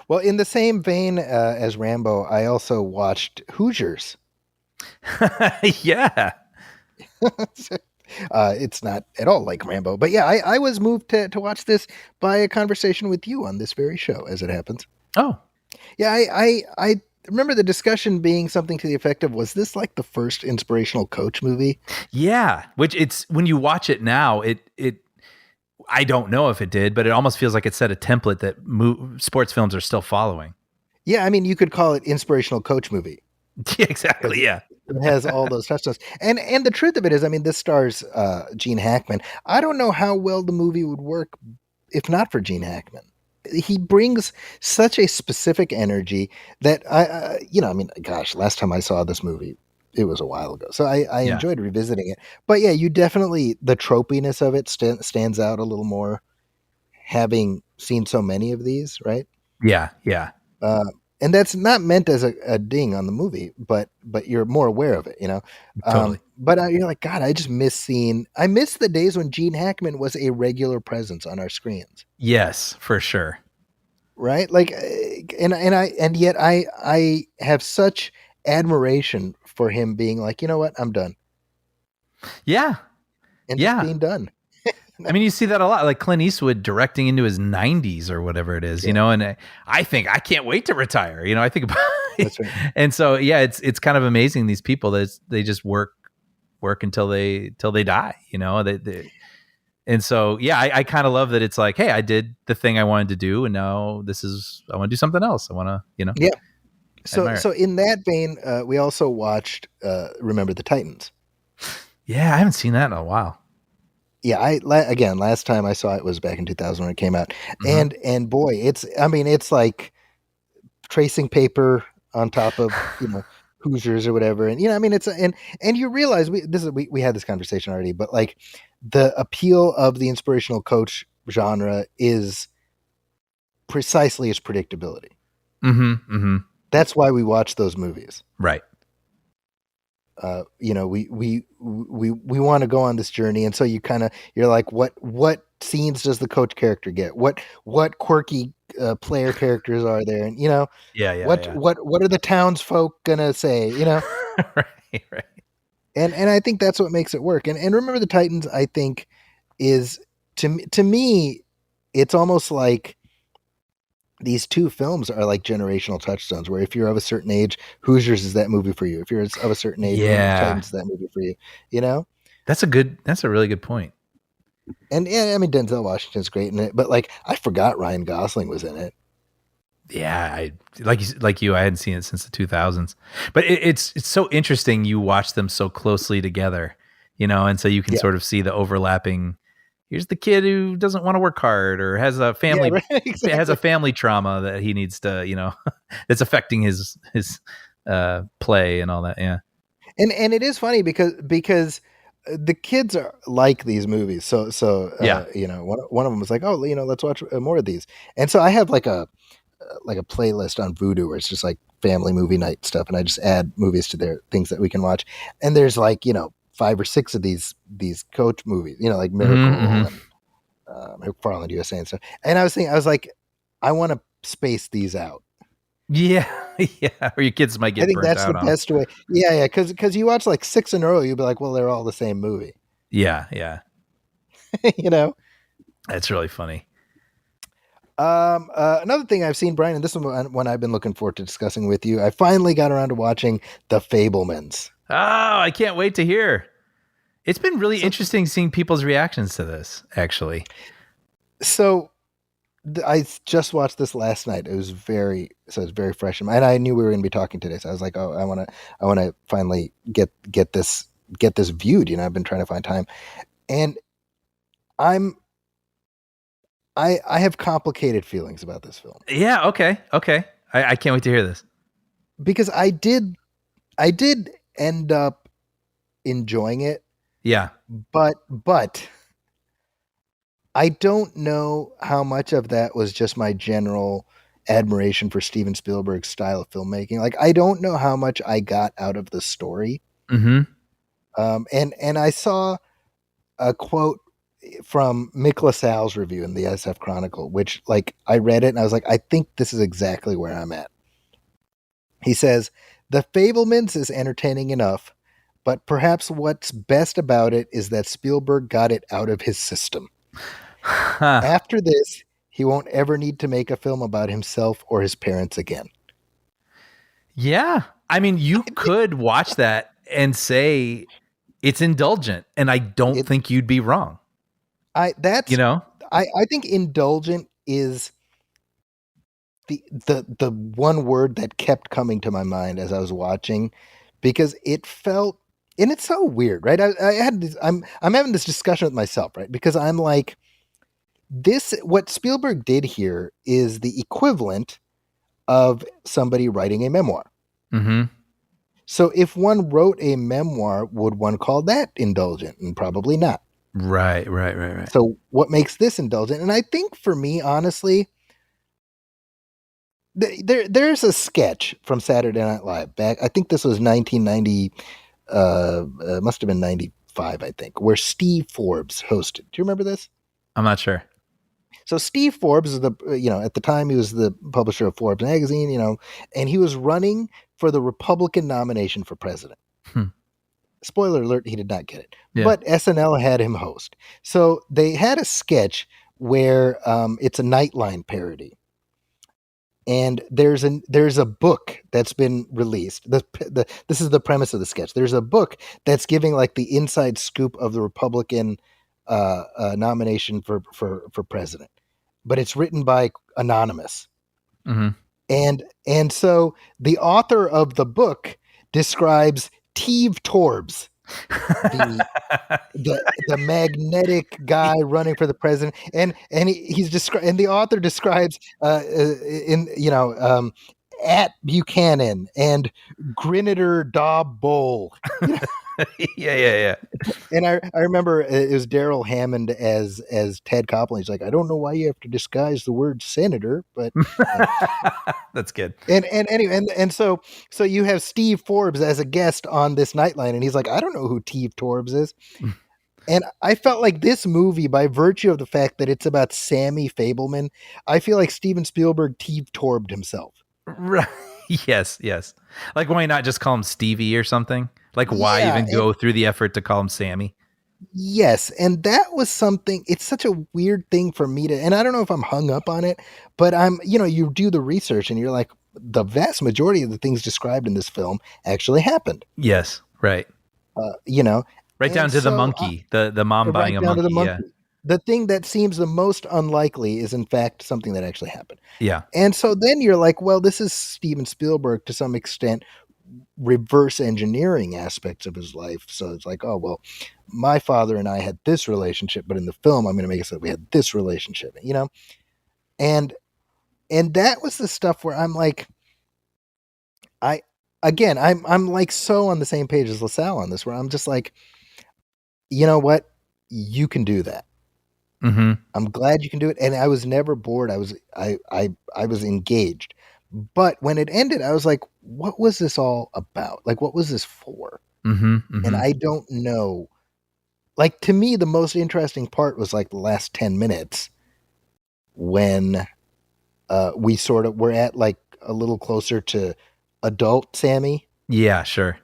Well, in the same vein as Rambo, I also watched Hoosiers. Yeah. It's not at all like Rambo, but yeah, I was moved to watch this by a conversation with you on this very show, as it happens. Oh, Yeah, I remember the discussion being something to the effect of, was this like the first inspirational coach movie? yeah. Which it's when you watch it now, it I don't know if it did, but it almost feels like it set a template that sports films are still following. Yeah, I mean, you could call it inspirational coach movie Yeah, because exactly. Yeah. it has all those touchstones. And the truth of it is, I mean, this stars Gene Hackman. I don't know how well the movie would work if not for Gene Hackman. He brings such a specific energy that I mean, gosh, last time I saw this movie, it was a while ago. So I Yeah. enjoyed revisiting it. But yeah, you definitely, the tropiness of it stands out a little more, having seen so many of these, right? Yeah. Yeah. Uh, and that's not meant as a ding on the movie, but you're more aware of it, you know. Totally. But you're like, God, I just miss seeing. I miss the days when Gene Hackman was a regular presence on our screens, Yes, for sure. right? Like, and yet I have such admiration for him being like, you know what, I'm done, Yeah. and just Yeah. being done. I mean, you see that a lot, like Clint Eastwood directing into his 90s or whatever it is, Yeah, and I think I can't wait to retire. I think about that's right. and so yeah, it's kind of amazing these people that they just work until they die. And so yeah, I kind of love that it's like, hey, I did the thing I wanted to do, and now I want to do something else. I want to Yeah. So admire it. so in that vein, we also watched Remember the Titans. Yeah, I haven't seen that in a while. Yeah, again, last time I saw it was back in 2000 when it came out, Hmm. and boy, it's like tracing paper on top of Hoosiers or whatever, and I mean, and you realize we had this conversation already, but like the appeal of the inspirational coach genre is precisely its predictability. Hmm. Hmm. That's why we watch those movies. Right. We want to go on this journey, and so you're like, what scenes does the coach character get? What quirky player characters are there? And Yeah. Yeah. what Yeah. what are the townsfolk gonna say? Right. Right. And I think that's what makes it work. And Remember the Titans, I think, is to me, it's almost like these two films are like generational touchstones, where if you're of a certain age, Hoosiers is that movie for you. If you're of a certain age, Remember the Yeah. Titans is that movie for you. You know? That's a really good point. And yeah, I mean, Denzel Washington's great in it, but like I forgot Ryan Gosling was in it. Yeah, I like you. I hadn't seen it since the 2000s, but it's so interesting. You watch them so closely together, and so you can Yeah, sort of see the overlapping here's the kid who doesn't want to work hard or Yeah, right, has a exactly. family trauma that he needs to, that's affecting his play and all that. Yeah. And it is funny because the kids are like these movies. Yeah. One of them was like, oh, let's watch more of these. And so I have like a playlist on Vudu where it's just like family movie night stuff, and I just add movies to their things that we can watch. And there's like five or six of these coach movies, like Mm-hmm, Miracle mm-hmm. and McFarland USA and stuff. And I was like, I want to space these out. Yeah. Yeah. Or your kids might I get think burnt that's the out on them. best way. Yeah, yeah, because you watch like six in a row, you'll be like, well, they're all the same movie, Yeah. Yeah. you know. That's really funny. Another thing I've seen, Brian, and this is one I've been looking forward to discussing with you. I finally got around to watching The Fablemans. Oh, I can't wait to hear. It's been really So, interesting seeing people's reactions to this, actually. so I just watched this last night. It's very fresh, and I knew we were going to be talking today, so I was like, oh, I want to finally get this viewed. I've been trying to find time, and I'm I have complicated feelings about this film Yeah. Okay. Okay. I can't wait to hear this. because I did end up enjoying it, Yeah. but I don't know how much of that was just my general admiration for Steven Spielberg's style of filmmaking. Like, I don't know how much I got out of the story. Mm-hmm. And I saw a quote from Mick LaSalle's review in the SF Chronicle, which, like, I read it and I was like, I think this is exactly where I'm at. He says, "The Fablemans is entertaining enough, but perhaps what's best about it is that Spielberg got it out of his system. Huh. After this, he won't ever need to make a film about himself or his parents again." Yeah. I mean, you could watch that and say it's indulgent, and I don't It, think you'd be wrong. I You that's know? I think indulgent is the one word that kept coming to my mind as I was watching, because it felt, and it's so weird, right? I had this, I'm having this discussion with myself, right? Because I'm like, this what Spielberg did here is the equivalent of somebody writing a memoir. Mm-hmm. So if one wrote a memoir, would one call that indulgent? And probably not. Right, right, right, right. So what makes this indulgent? And I think for me, honestly, there's a sketch from Saturday Night Live back. I think this was 1990. Must have been 95, I think, where Steve Forbes hosted. Do you remember this? I'm not sure. So Steve Forbes is at the time he was the publisher of Forbes magazine, and he was running for the Republican nomination for president. Hmm. Spoiler alert, he did not get it, Yeah. but SNL had him host. So they had a sketch where it's a Nightline parody, and there's a book that's been released. This is the premise of the sketch. There's a book that's giving like the inside scoop of the Republican nomination for president, but it's written by anonymous. Mm-hmm. And so the author of the book describes Steve Torbs, the the magnetic guy running for the president, and he's described, and the author describes in at Buchanan and Grenadier Daub Bowl. Yeah, yeah, yeah. And I remember it was Daryl Hammond as Ted Koppel. He's like, I don't know why you have to disguise the word senator, but you know. That's good. And anyway, so you have Steve Forbes as a guest on this Nightline, and he's like, I don't know who Steve Forbes is. And I felt like this movie, by virtue of the fact that it's about Sammy Fableman, I feel like Steven Spielberg Steve Torbed himself. Right. Yes, yes. Like, why not just call him Stevie or something? Like, why Yeah, even go through the effort to call him Sammy? yes, and that was something. It's such a weird thing for me to, and I don't know if I'm hung up on it, but you do the research and you're like, the vast majority of the things described in this film actually happened. Yes, right. You know, Right down and to the so monkey, the mom buying right a down to the monkey. Yeah, monkey. The thing that seems the most unlikely is in fact something that actually happened. yeah. And so then you're like, well, this is Steven Spielberg to some extent reverse engineering aspects of his life. So it's like, oh well, my father and I had this relationship, but in the film, I'm going to make it so we had this relationship, and that was the stuff where I'm like, I again, I'm like so on the same page as LaSalle on this, where I'm just like, you know what, you can do that. Mm-hmm. I'm glad you can do it, and I was never bored. I was engaged. But when it ended, I was like, what was this all about? Like, what was this for? Mm-hmm. And Mm-hmm. I don't know. Like, to me, the most interesting part was like the last 10 minutes when we sort of were at like a little closer to adult Sammy, Yeah, sure.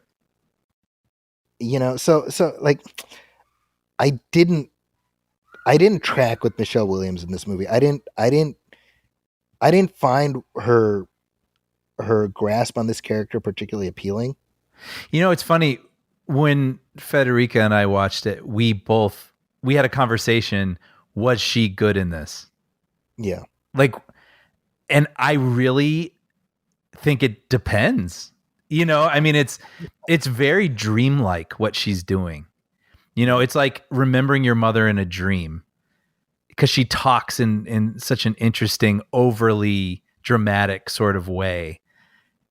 so like I didn't I didn't track with Michelle Williams in this movie. I didn't find her grasp on this character particularly appealing. It's funny when Federica and I watched it, we had a conversation. Was she good in this? Yeah. Like, and I really think it depends. I mean, it's very dreamlike what she's doing. It's like remembering your mother in a dream because she talks in such an interesting, overly dramatic sort of way.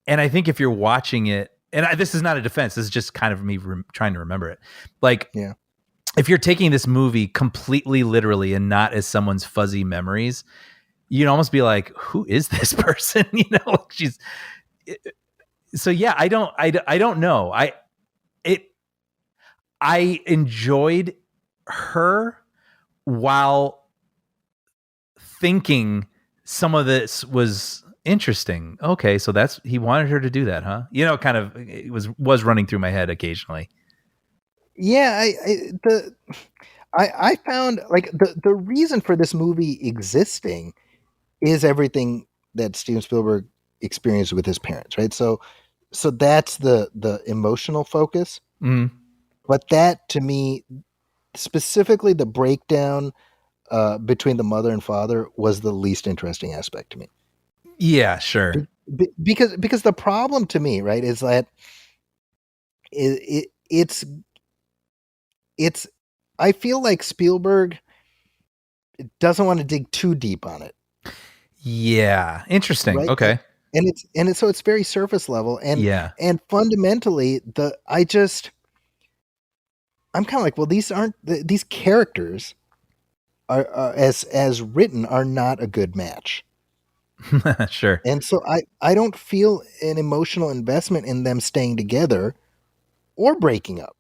And I think if you're watching it, and this is not a defense, this is just kind of me trying to remember it. Like, Yeah. if you're taking this movie completely literally and not as someone's fuzzy memories, you'd almost be like, who is this person? She's so yeah. I don't know. It I enjoyed her while thinking some of this was interesting. Okay, so he wanted her to do that, huh? Kind of it was running through my head occasionally. Yeah, I found like the reason for this movie existing is everything that Steven Spielberg experienced with his parents, right? So that's the emotional focus. Mm. But that to me, specifically the breakdown between the mother and father, was the least interesting aspect to me. Yeah, sure. Because the problem to me, right, is that it's it's I feel like Spielberg doesn't want to dig too deep on it, Yeah, interesting. right? Okay. And it's so it's very surface level, Yeah. and fundamentally I'm kind of like, well, these characters are as written are not a good match. Sure. And so I don't feel an emotional investment in them staying together or breaking up,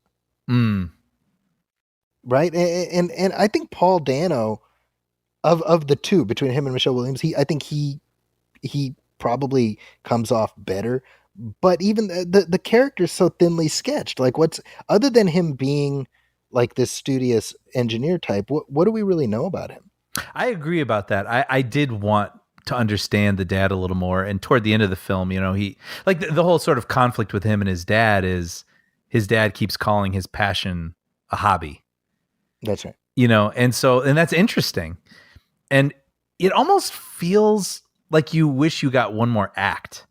Mm. right? And I think Paul Dano, of the two between him and Michelle Williams, I think he probably comes off better. But even the character's so thinly sketched. Like, what's other than him being like this studious engineer type? What do we really know about him? I agree about that. I did want to understand the dad a little more. And toward the end of the film, he like the whole sort of conflict with him and his dad is his dad keeps calling his passion a hobby, That's right. and that's interesting. And it almost feels like you wish you got one more act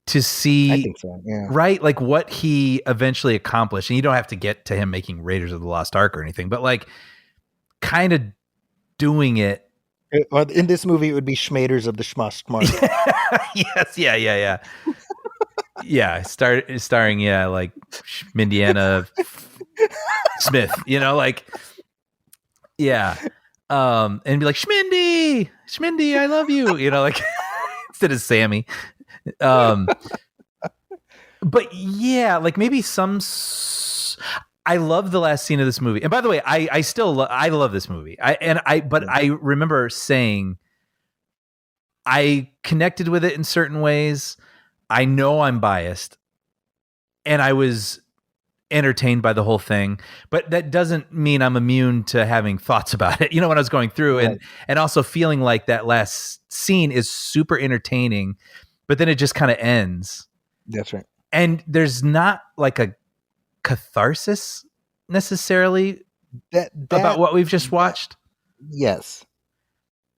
to I see, think so. Yeah. right? Like what he eventually accomplished. And you don't have to get to him making Raiders of the Lost Ark or anything, but like kind of doing it. Well, in this movie, it would be Schmaders of the Schmust Mark. Yes, yeah. Yeah, starring like Mindiana Smith, like yeah. And be like, Schmindy, I love you, like instead of Sammy. But yeah, like maybe I love the last scene of this movie. And by the way, I still I love this movie. But I remember saying I connected with it in certain ways. I know I'm biased, and I was entertained by the whole thing, but that doesn't mean I'm immune to having thoughts about it. When I was going through Right. and also feeling like that last scene is super entertaining, but then it just kind of ends. That's right. And there's not like a catharsis necessarily about what we've just watched. Yes.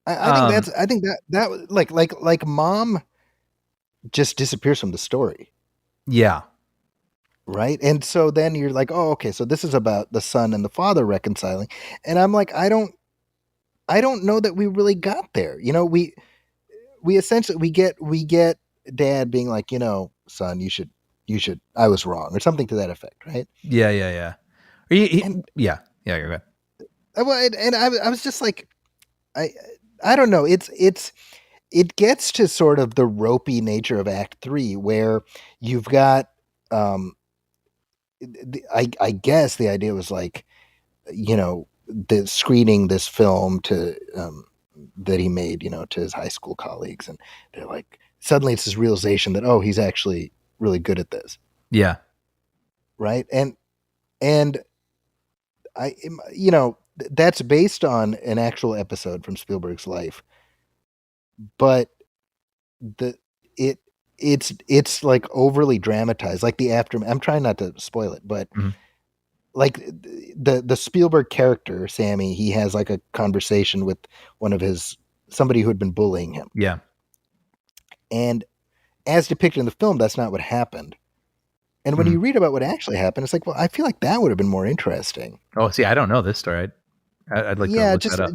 I think that was like mom just disappears from the story. Yeah. right? And so then you're like, oh, okay, so this is about the son and the father reconciling, and I'm like, I don't know that we really got there. We essentially we get dad being like, son, you should I was wrong or something to that effect, right? Yeah. Yeah. Yeah. And Yeah. Yeah. You're right. I was just like, I I don't know. It gets to sort of the ropey nature of Act Three, where you've got, um, I guess the idea was like, the screening this film to, that he made, to his high school colleagues, and they're like, suddenly it's this realization that, oh, he's actually really good at this, Yeah. right? And that's based on an actual episode from Spielberg's life, but the it it's like overly dramatized, like the aftermath. I'm trying not to spoil it, but Mhm. like the Spielberg character Sammy, he has like a conversation with one of his somebody who had been bullying him, Yeah. and as depicted in the film, that's not what happened. And when Mhm. you read about what actually happened, it's like, well, I feel like that would have been more interesting. Oh, see, I don't know this story. I'd like to Yeah, look that just, up.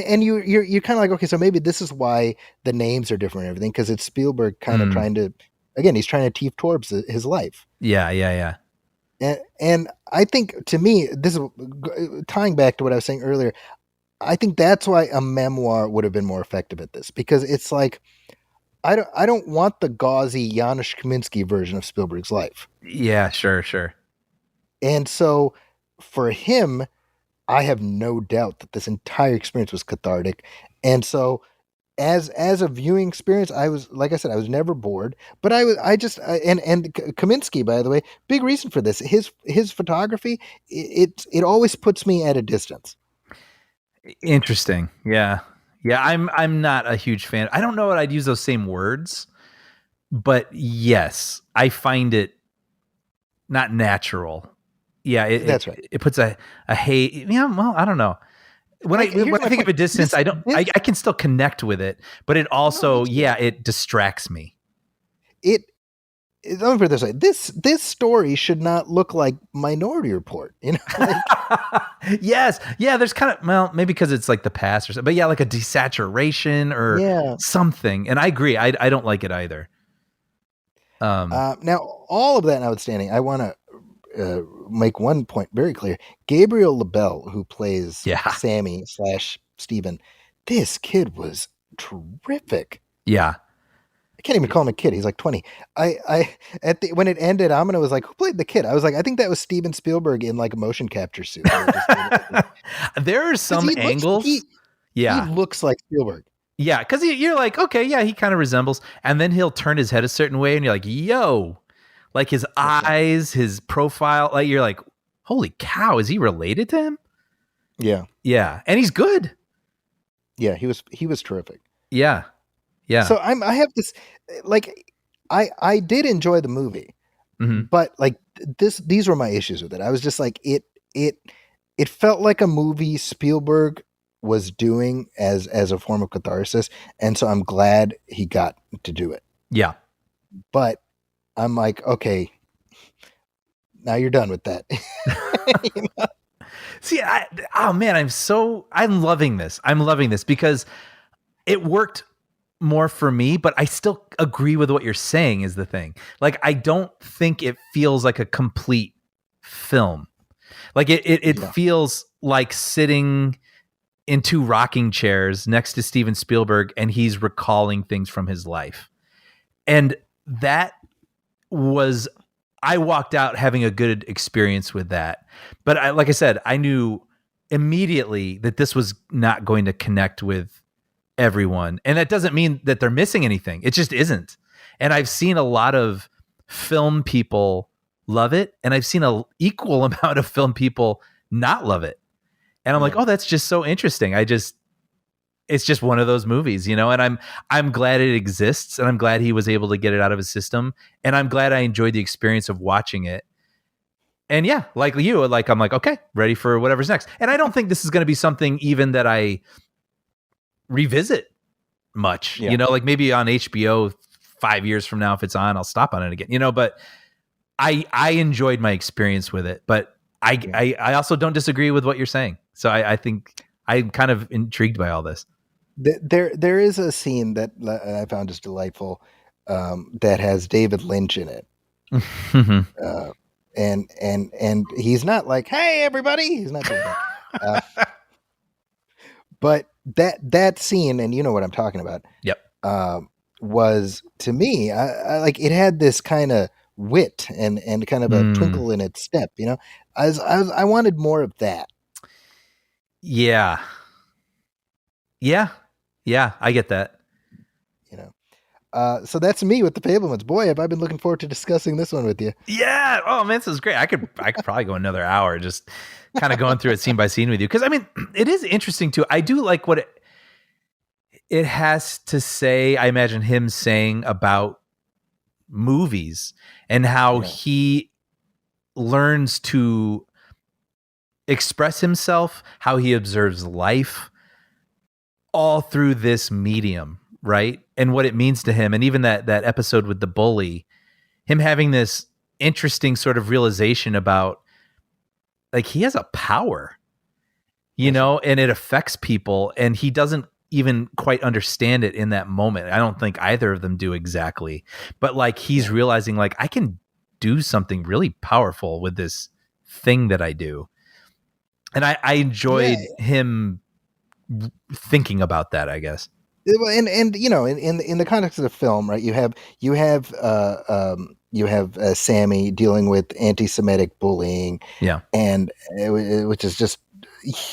and you're kind of like, okay, so maybe this is why the names are different and everything, because it's Spielberg kind of Mm. trying to, again, he's trying to teeth towards his life. Yeah. Yeah. Yeah. And I think, to me, this is tying back to what I was saying earlier. I think that's why a memoir would have been more effective at this, because it's like, I don't want the gauzy Janusz Kaminski version of Spielberg's life. Yeah. Sure. Sure. And so for him, I have no doubt that this entire experience was cathartic. And so as a viewing experience, I was, like I said, I was never bored, but I just, and Kaminsky, by the way, big reason for this. His photography, it always puts me at a distance. Interesting. Yeah. Yeah. I'm not a huge fan. I don't know what I'd use those same words, but yes, I find it not natural. Yeah. That's right. It puts a hate. Yeah. Well, I don't know. Like, When here's I my think of point. a distance, I can still connect with it, but it No, me also, too. yeah, it distracts me. It, let me put it this way. This story should not look like Minority Report. Like, Yes. Yeah. There's kind of, well, maybe because it's like the past or something, but yeah, like a desaturation or yeah. something. And I agree. I don't like it either. Um, Now, all of that notwithstanding, I want to make one point very clear. Gabriel LaBelle, who plays yeah. Sammy slash Steven, this kid was terrific. Yeah. I can't even call him a kid. He's like 20. When it ended, Amina was like, "Who played the kid?" I was like, "I think that was Steven Spielberg in like a motion capture suit." They just did it There are because some angles. he Yeah. looks like Spielberg. Yeah. Cause you're like, okay, yeah, he kind of resembles. And then he'll turn his head a certain way and you're like, yo, like his That's right. eyes, his profile, like you're like, holy cow, is he related to him? Yeah, Yeah. And he's good. yeah, he was terrific. Yeah. Yeah. So I have this, like, I did enjoy the movie, Hmm. but like these were my issues with it. I was just like, it it felt like a movie Spielberg was doing as a form of catharsis, and so I'm glad he got to do it. Yeah. But I'm like, okay, now you're done with that. You know? See, oh man, I'm loving this. I'm loving this because it worked more for me, but I still agree with what you're saying is the thing. Like, I don't think it feels like a complete film. Like it Yeah, feels like sitting in two rocking chairs next to Steven Spielberg and he's recalling things from his life. And that was I walked out having a good experience with that. But like I said, I knew immediately that this was not going to connect with everyone. And that doesn't mean that they're missing anything. It just isn't. And I've seen a lot of film people love it, and I've seen a equal amount of film people not love it. And I'm like, yeah, "Oh, that's just so interesting." It's just one of those movies, you know, and I'm glad it exists and I'm glad he was able to get it out of his system and I'm glad I enjoyed the experience of watching it. And yeah, like you, like I'm like, okay, ready for whatever's next. And I don't think this is going to be something even that I revisit much, yeah. you know, like maybe on HBO 5 years from now, if it's on, I'll stop on it again, you know, but I enjoyed my experience with it, but Yeah. I also don't disagree with what you're saying. So I think I'm kind of intrigued by all this. There is a scene that I found just delightful, that has David Lynch in it. Uh, and he's not like, "Hey, everybody," he's not doing that. Uh, but that scene, and you know what I'm talking about, Yep. um, was to me, I like it had this kind of wit and kind of a Mm, twinkle in its step. You know, I wanted more of that. yeah. Yeah. Yeah. I get that. You know, so that's me with the Fablemans. Boy, have I been looking forward to discussing this one with you. Yeah. Oh man, this is great. I could probably go another hour just kind of going through it scene by scene with you. Cause I mean, it is interesting too. I do like what it has to say. I imagine him saying about movies and how Yeah, he learns to express himself, how he observes life all through this medium, right? And what it means to him. And even that episode with the bully, him having this interesting sort of realization about like he has a power, you that's right. know, and it affects people and he doesn't even quite understand it in that moment. I don't think either of them do exactly. But like he's Yeah, realizing like I can do something really powerful with this thing that I do. And I yeah. enjoyed him thinking about that, I guess. Well, and you know, in the context of the film, right? You have Sammy dealing with anti-Semitic bullying, Yeah. and which is just,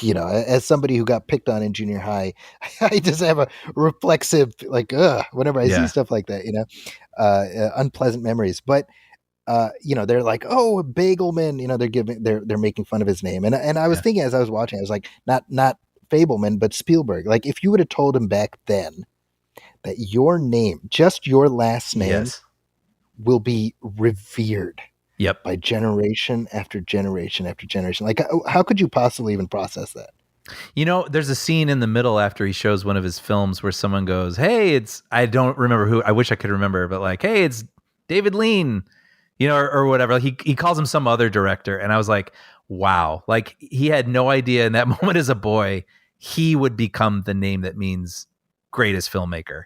you know, as somebody who got picked on in junior high, I just have a reflexive like, whenever I see Yeah. stuff like that, you know, unpleasant memories. But you know, they're like, oh, Bagelman, you know, they're making fun of his name, and I was Yeah. thinking as I was watching, I was like, not Fableman, but Spielberg. Like, if you would have told him back then that your name, just your last name, Yes. will be revered Yep. by generation after generation after generation, like, how could you possibly even process that? You know, there's a scene in the middle after he shows one of his films where someone goes, "Hey, it's I don't remember who. I wish I could remember, but like, hey, it's David Lean, you know, or whatever." He calls him some other director, and I was like, "Wow!" Like he had no idea in that moment as a boy he would become the name that means greatest filmmaker.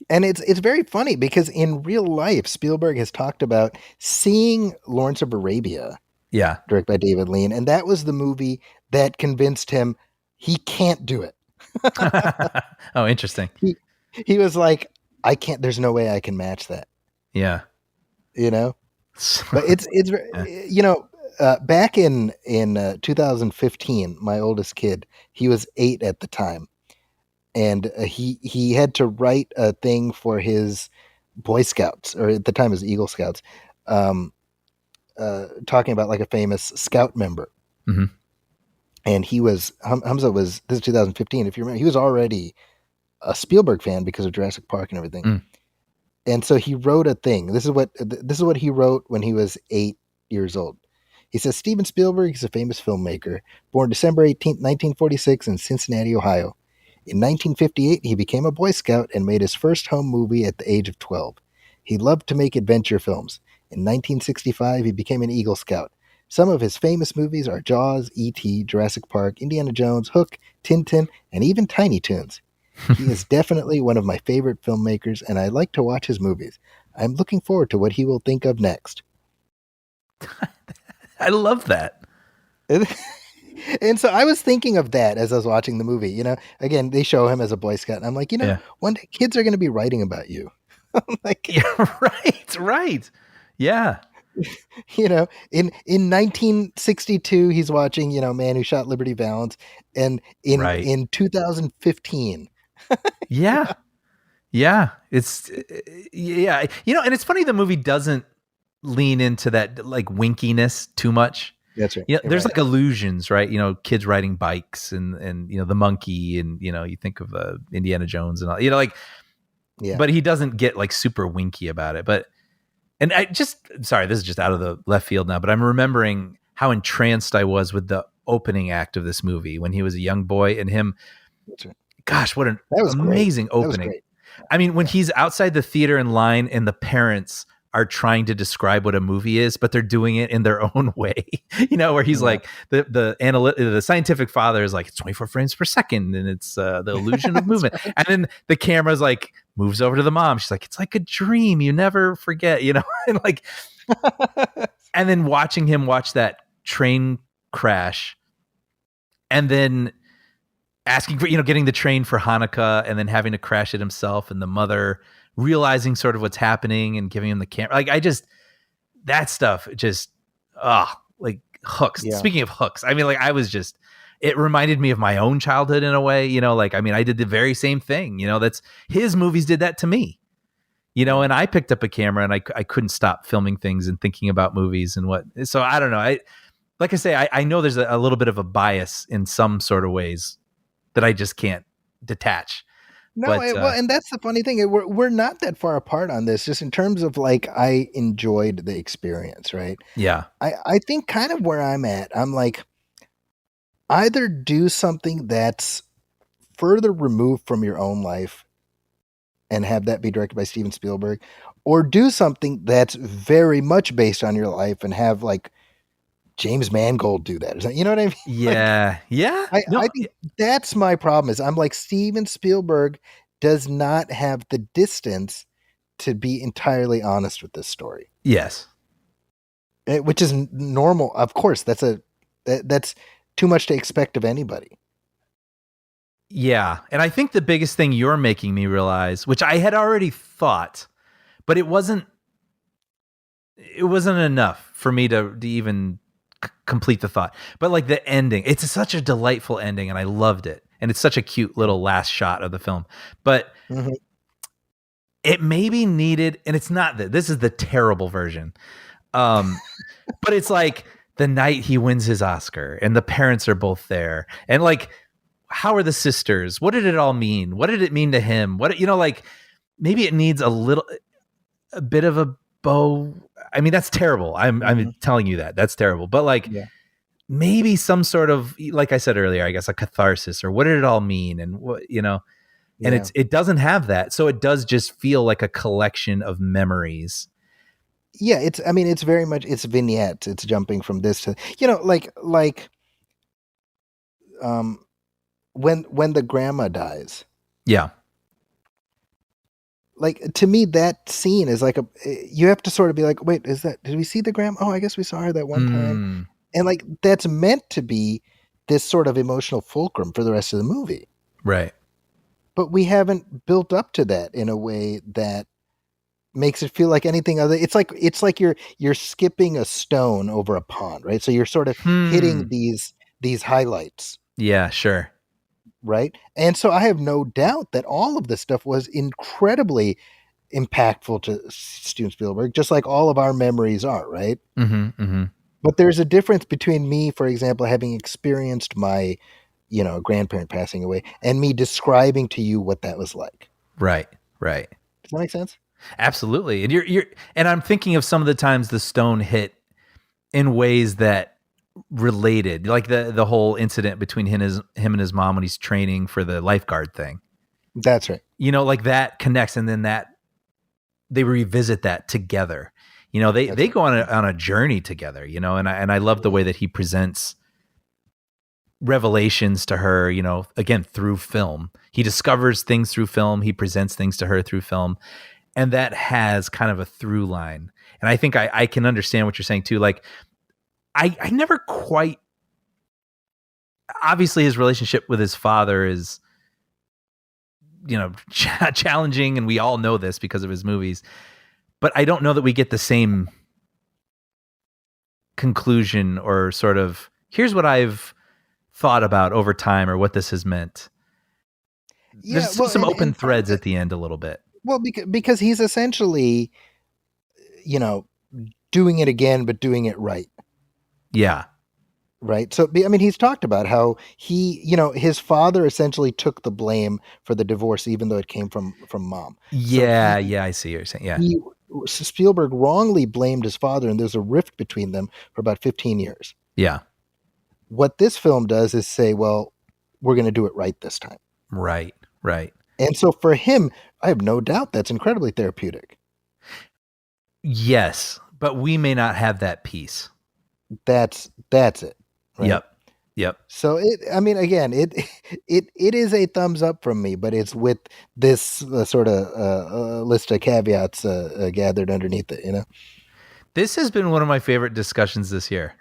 And it's very funny because in real life, Spielberg has talked about seeing Lawrence of Arabia, Yeah. directed by David Lean, and that was the movie that convinced him he can't do it. Oh, interesting. he he was like, I can't. There's no way I can match that. Yeah. You know. But it's Yeah. you know, back in 2015, my oldest kid, he was 8 at the time, and he had to write a thing for his Boy Scouts, or at the time it was Eagle Scouts, um, talking about like a famous Scout member. Mhm. And Hamza was, this is 2015. If you remember, he was already a Spielberg fan because of Jurassic Park and everything. Mm. And so he wrote a thing. This is what he wrote when he was 8 years old. He says Steven Spielberg is a famous filmmaker, born December 18th, 1946, in Cincinnati, Ohio. In 1958, he became a Boy Scout and made his first home movie at the age of 12. He loved to make adventure films. In 1965, he became an Eagle Scout. Some of his famous movies are Jaws, E.T., Jurassic Park, Indiana Jones, Hook, Tintin, and even Tiny Toons. He is definitely one of my favorite filmmakers, and I like to watch his movies. I'm looking forward to what he will think of next. I love that. And so I was thinking of that as I was watching the movie. You know, again, they show him as a Boy Scout, and I'm like, you know, Yeah. one day kids are going to be writing about you. Like, Yeah. Right. Right. Yeah. you know, in 1962, he's watching, you know, Man Who Shot Liberty Valance, and Right. in 2015, Yeah. Yeah. It's yeah. You know, and it's funny the movie doesn't lean into that like winkiness too much. that's right, You know, you're there's right, like illusions, right? You know, kids riding bikes and you know the monkey and you know you think of Indiana Jones and all, you know, like, yeah. but he doesn't get like super winky about it. But and I just sorry, this is just out of the left field now, but I'm remembering how entranced I was with the opening act of this movie when he was a young boy and him. That's right. Gosh, what an That was great. amazing That was opening! great. I mean, when he's outside the theater in line and the parents are trying to describe what a movie is, but they're doing it in their own way, where he's Yeah. like the scientific father is like it's 24 frames per second and it's the illusion of That's movement, and then the camera's like moves over to the mom. She's like, it's like a dream, you never forget, and like, right. and then watching him watch that train crash, and then asking for getting the train for Hanukkah and then having to crash it himself, and the mother realizing sort of what's happening and giving him the camera. Like I just that stuff just like hooks. Yeah. Speaking of hooks, I mean, like I was just it reminded me of my own childhood in a way, like I mean I did the very same thing, that's his movies did that to me. And I picked up a camera and I couldn't stop filming things and thinking about movies and what. So I don't know. Like I say, I know there's a little bit of a bias in some sort of ways that I just can't detach. No, But well, and that's the funny thing. We're not that far apart on this, just in terms of like I enjoyed the experience, right? yeah, I think kind of where I'm at, I'm like either do something that's further removed from your own life and have that be directed by Steven Spielberg, or do something that's very much based on your life and have like James Mangold do that. You know what I mean? Like yeah. I No, think that's my problem is I'm like Steven Spielberg does not have the distance to be entirely honest with this story, yes, which is normal. Of course, that's too much to expect of anybody. yeah. And I think the biggest thing you're making me realize, which I had already thought, but it wasn't enough for me to even complete the thought. But like the ending, it's such a delightful ending, and I loved it. And it's such a cute little last shot of the film. But Mhm. it maybe needed, and it's not that this is the terrible version. But it's like the night he wins his Oscar, and the parents are both there, and like, how are the sisters? What did it all mean? What did it mean to him? What like maybe it needs a bit of a bow. I mean, that's terrible. I'm Mhm. telling you that's terrible. But like Yeah. maybe some sort of, like I said earlier, I guess a catharsis, or what did it all mean, and what and Yeah. it doesn't have that, so it does just feel like a collection of memories. Yeah, I mean it's very much it's vignettes. It's jumping from this to like um when the grandma dies. Yeah. Like to me that scene is like you have to sort of be like, wait, did we see the grandma? Oh, I guess we saw her that one time. Mm, And like that's meant to be this sort of emotional fulcrum for the rest of the movie. right. But we haven't built up to that in a way that makes it feel like anything other. It's like you're skipping a stone over a pond, right? So you're sort of hitting Hmm. these highlights, Yeah, sure. right? And so I have no doubt that all of this stuff was incredibly impactful to Steven Spielberg, just like all of our memories are, right? Mm-hmm. But there's a difference between me, for example, having experienced my, grandparent passing away, and me describing to you what that was like. Right. Right. Does that make sense? Absolutely. And and I'm thinking of some of the times the stone hit in ways that related, like the whole incident between him and his mom when he's training for the lifeguard thing. That's right. Like that connects, and then that they revisit that together. That's They right. go on a journey together, and I love the way that he presents revelations to her, again through film. He discovers things through film, he presents things to her through film, and that has kind of a through line. And I think I can understand what you're saying too. Like I never quite, obviously his relationship with his father is challenging, and we all know this because of his movies, but I don't know that we get the same conclusion, or sort of here's what I've thought about over time, or what this has meant. There's Yeah. still Well, some open and part of threads it, at the end a little bit. well, because he's essentially, you know, doing it again, but doing it right. Yeah. Right. So, I mean, he's talked about how his father essentially took the blame for the divorce, even though it came from mom. So Yeah, yeah, I see what you're saying. Yeah. he Spielberg wrongly blamed his father, and there's a rift between them for about 15 years. Yeah. What this film does is say, well, we're going to do it right this time. Right. Right. And so for him, I have no doubt that's incredibly therapeutic. Yes, but we may not have that piece. That's it, right? Yep. Yep. So I mean, again, it is a thumbs up from me, but it's with this sort of list of caveats gathered underneath it, you know. This has been one of my favorite discussions this year.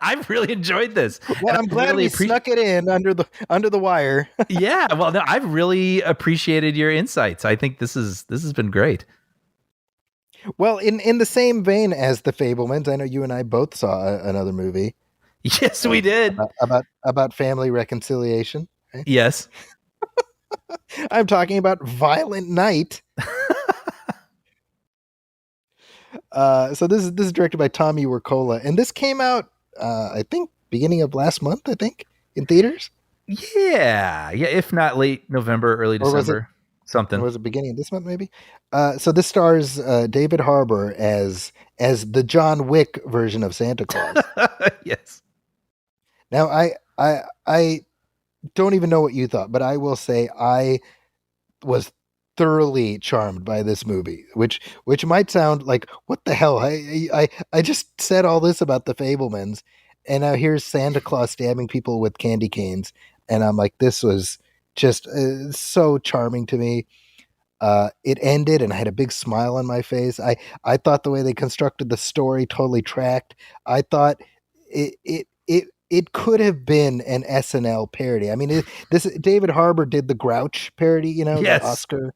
I've really enjoyed this, Well, and I'm I glad really we appreciate. snuck it in under the wire. Yeah, well, no, I've really appreciated your insights. I think this has been great. Well, in the same vein as the Fablemans, I know you and I both saw another movie Yes, we did. about family reconciliation. Right? Yes. I'm talking about Violent Night. So this is directed by Tommy Wirkola, and this came out, I think, beginning of last month. I think in theaters, Yeah. Yeah. If not late November, early or was it? December, Or something. was it beginning of this month? Maybe. So this stars David Harbour as the John Wick version of Santa Claus. Yes. Now, I don't even know what you thought, but I will say I was thoroughly charmed by this movie, which might sound like what the hell. I just said all this about the Fablemans, and now here's Santa Claus stabbing people with candy canes, and I'm like, this was just so charming to me. It ended, and I had a big smile on my face. I thought the way they constructed the story totally tracked. I thought it could have been an SNL parody. I mean, this David Harbour did the Grouch parody, you know, the Yes. Oscar.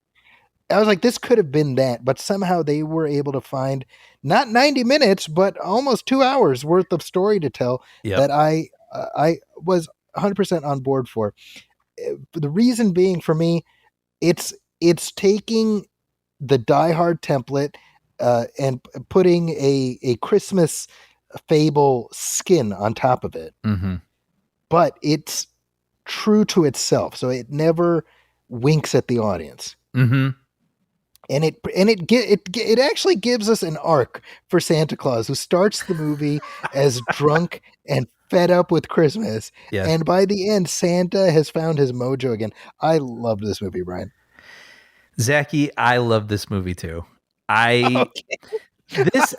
I was like, this could have been that, but somehow they were able to find not 90 minutes, but almost 2 hours worth of story to tell Yep. that I was 100% on board for. The reason being for me, it's it's taking the Die Hard template and putting a Christmas fable skin on top of it, Mm-hmm. but it's true to itself, so it never winks at the audience. Mm-hmm. And it actually gives us an arc for Santa Claus, who starts the movie as drunk and fed up with Christmas, Yes. and by the end, Santa has found his mojo again. I loved this movie, Brian. Zachy, I love this movie too. I Okay. this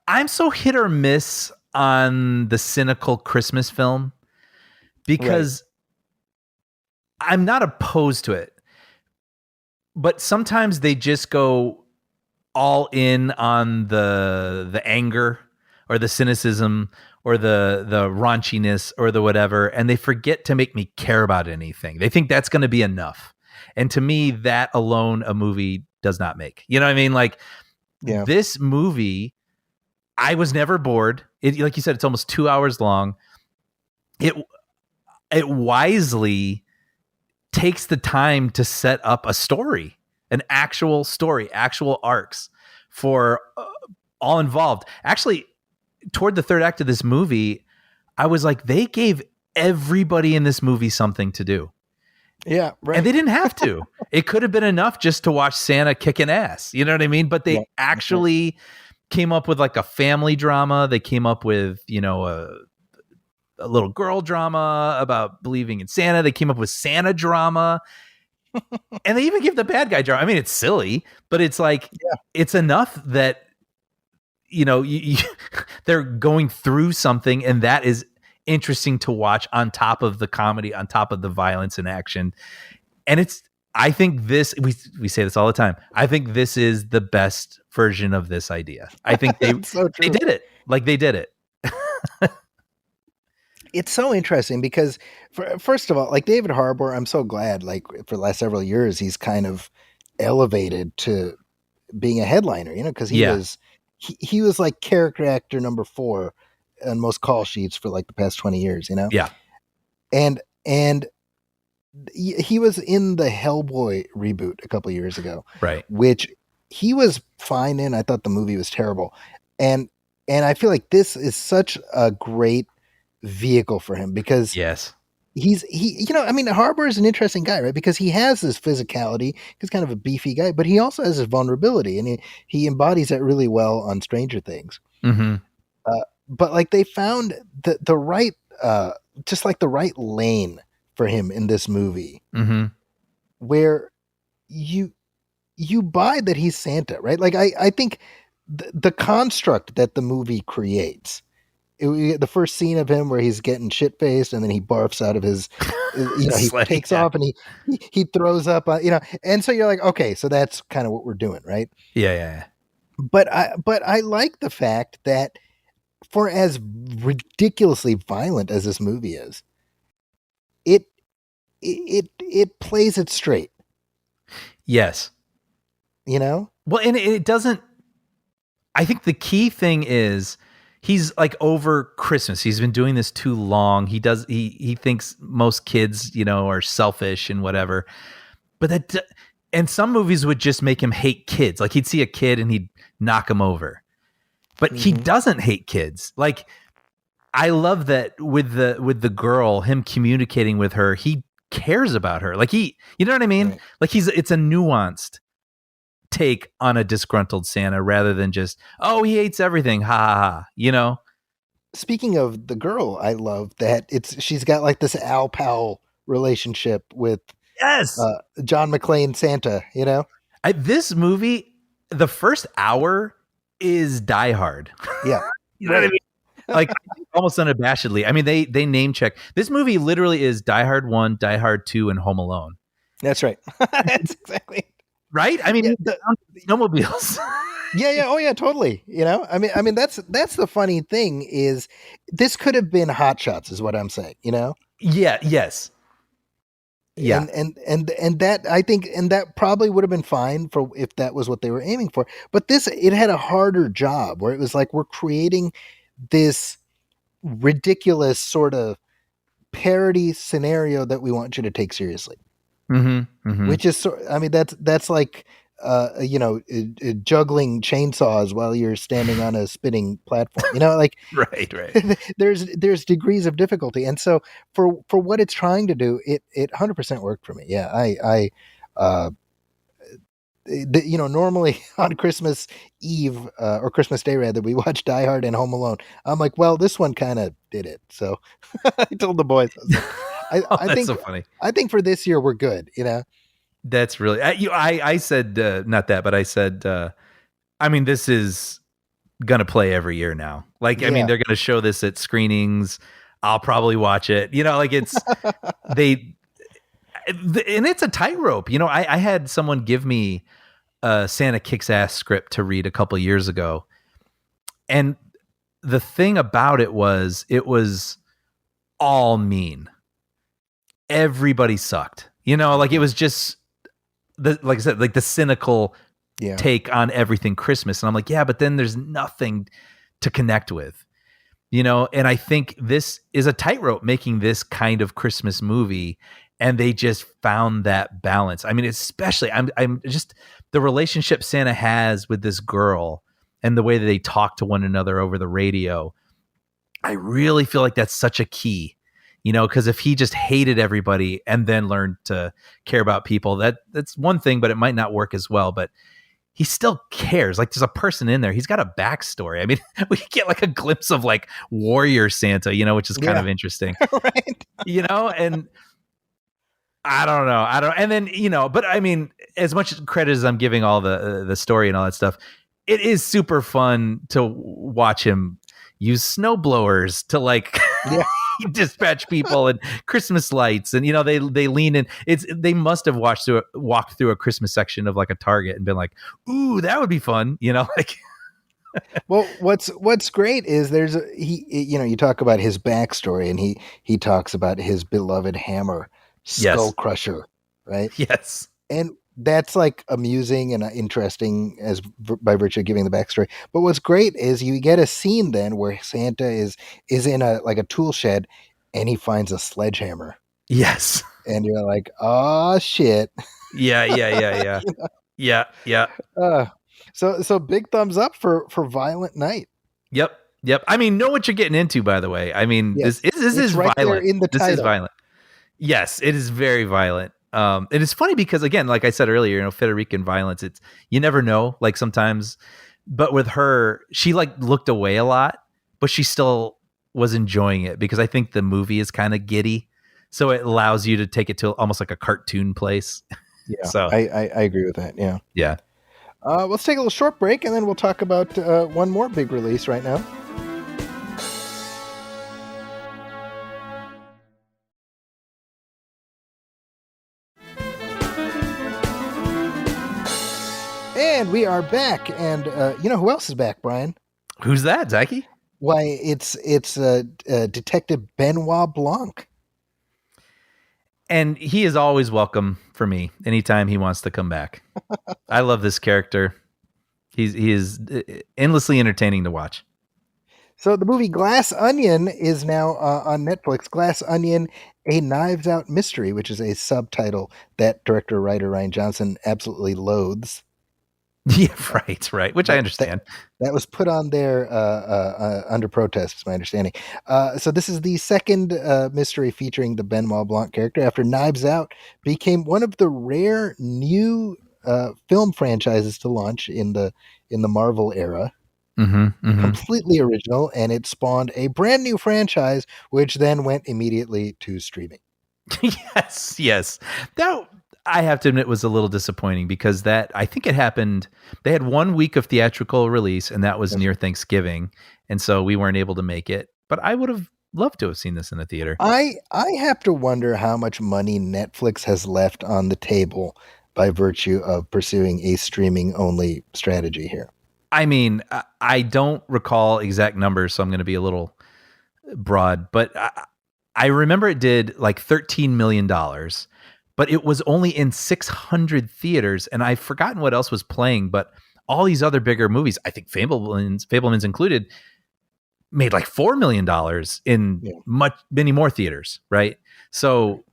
I'm so hit or miss on the cynical Christmas film Right. because I'm not opposed to it, but sometimes they just go all in on the anger or the cynicism or the raunchiness or the whatever, and they forget to make me care about anything. They think that's going to be enough, and to me, that alone a movie does not make. You know what I mean? Like Yeah. this movie, I was never bored. It, like you said, it's almost 2 hours long. It it wisely takes the time to set up a story, an actual story, actual arcs for all involved. Actually, toward the third act of this movie, I was like, they gave everybody in this movie something to do. Yeah. And Right. they didn't have to. It could have been enough just to watch Santa kicking ass. You know what I mean? But Yeah. they That's right. actually came up with like a family drama. They came up with, a little girl drama about believing in Santa. They came up with Santa drama. And they even give the bad guy drama. I mean, it's silly, but it's like, Yeah. it's enough that, they're going through something, and that is interesting to watch on top of the comedy, on top of the violence and action. And I think we say this all the time. I think this is the best version of this idea. I think It's so they true. did it. Like they did it. It's so interesting because, first of all, like David Harbour, I'm so glad. Like for the last several years, he's kind of elevated to being a headliner. You know, because Yeah. he was like character actor number 4 on most call sheets for like the past 20 years. You know, Yeah. and he was in the Hellboy reboot a couple years ago, Right. which he was fine in. I thought the movie was terrible, and and I feel like this is such a great vehicle for him because Yes. he I mean, Harbour is an interesting guy, right? Because he has this physicality, he's kind of a beefy guy, but he also has his vulnerability, and he embodies that really well on Stranger Things. Mm-hmm. But like they found the right just like the right lane for him in this movie. Mm-hmm. where you you buy that he's Santa, right? Like I think the construct that the movie creates, the first scene of him where he's getting shit faced and then he barfs out of his, he Slay, takes yeah. off and he throws up, and so you're like, okay, so that's kind of what we're doing, right? Yeah, yeah, But I like the fact that for as ridiculously violent as this movie is, it it plays it straight, yes. you know? Well, and it doesn't. I think the key thing is he's like over Christmas. He's been doing this too long. He thinks most kids, are selfish and whatever. But and some movies would just make him hate kids. Like he'd see a kid and he'd knock him over. But he Hmm. doesn't hate kids. Like I love that with the girl, him communicating with her, he cares about her. Like you know what I mean? Right. Like it's a nuanced take on a disgruntled Santa rather than just, oh, he hates everything. Ha ha ha. Speaking of the girl, I love that she's got like this Al Powell relationship with Yes. John McClane Santa, This movie, the first hour is Die Hard. Yeah, You know what I right. mean? Like almost unabashedly. I mean, they name check. This movie literally is Die Hard 1, Die Hard 2, and Home Alone. That's right. That's exactly. Right? I mean, Yeah, snowmobiles. yeah. Oh, yeah. Totally. I mean, that's the funny thing is, this could have been Hot Shots, is what I'm saying. Yeah, yes. Yeah. And that, I think, and that probably would have been fine for if that was what they were aiming for. But it had a harder job where it was like we're creating this ridiculous sort of parody scenario that we want you to take seriously, Mm-hmm. Mm-hmm. which is, I mean, that's like juggling chainsaws while you're standing on a spinning platform, like Right, right. there's degrees of difficulty, and so for what it's trying to do, it 100% worked for me. Yeah, I normally on Christmas Eve, or Christmas Day rather, we watch Die Hard and Home Alone. I'm like, well, this one kind of did it. So I told the boys, I was like, Oh, I that's think so funny. I think for this year we're good. That's really I said not that, but I said I mean this is gonna play every year now. Like I mean Yeah. they're gonna show this at screenings. I'll probably watch it. Like they and it's a tightrope. I had someone give me a Santa Kicks Ass script to read a couple years ago, and the thing about it was all mean. Everybody sucked. Like it was just like I said, like the cynical Yeah. take on everything Christmas. And I'm like, yeah, but then there's nothing to connect with, and I think this is a tightrope making this kind of Christmas movie. And they just found that balance. I mean, especially I'm just the relationship Santa has with this girl and the way that they talk to one another over the radio. I really feel like that's such a key, because if he just hated everybody and then learned to care about people, that's one thing, but it might not work as well. But he still cares. Like there's a person in there. He's got a backstory. I mean, we get like a glimpse of like warrior Santa, which is kind Yeah. of interesting, Right. and I don't know. And then, but I mean, as much credit as I'm giving all the story and all that stuff, it is super fun to watch him use snow blowers to like Yeah. dispatch people and Christmas lights. And, they lean in. They must have walked through a Christmas section of like a Target and been like, ooh, that would be fun. Like, Well, what's great is you talk about his backstory, and he talks about his beloved hammer, Skull yes, Crusher, right? yes, And that's like amusing and interesting by virtue of giving the backstory. But what's great is you get a scene then where Santa is in a tool shed, and he finds a sledgehammer, yes. and you're like, oh shit. Yeah, yeah, yeah, yeah. Yeah, yeah. Uh, so big thumbs up for Violent Night. Yep. Yep. I mean, know what you're getting into, by the way. I mean, this Yes, is it's right there violent. in the This is title. violent. Yes, it is very violent. It is funny because again, like I said earlier, Federican violence, it's you never know, like sometimes, but with her, she like looked away a lot, but she still was enjoying it because I think the movie is kind of giddy. So it allows you to take it to almost like a cartoon place. Yeah, So I agree with that. Yeah. yeah. Let's take a little short break, and then we'll talk about one more big release right now. And we are back, and you know who else is back, Brian? Who's that, Zachy? Why, it's Detective Benoit Blanc. And he is always welcome for me anytime he wants to come back. I love this character. He is endlessly entertaining to watch. So the movie Glass Onion is now on Netflix. Glass Onion, a Knives Out mystery, which is a subtitle that director writer Ryan Johnson absolutely loathes. Yeah, Uh, right. Which I that that understand. that was put on there under protest, is my understanding. So this is the second mystery featuring the Benoit Blanc character after Knives Out became one of the rare new film franchises to launch in the Marvel era. Mm-hmm. Completely original, and it spawned a brand new franchise, which then went immediately to streaming. Yes. That I have to admit was a little disappointing because that I think it happened. They had 1 week of theatrical release, and that was That's near right. Thanksgiving, and so we weren't able to make it. But I would have loved to have seen this in the theater. I have to wonder how much money Netflix has left on the table by virtue of pursuing a streaming only strategy here. I mean, I don't recall exact numbers, so I'm going to be a little broad, but I remember it did like $13 million, but it was only in 600 theaters, and I've forgotten what else was playing. But all these other bigger movies, I think Fablemans included, made like $4 million in Yeah. many more theaters, right? So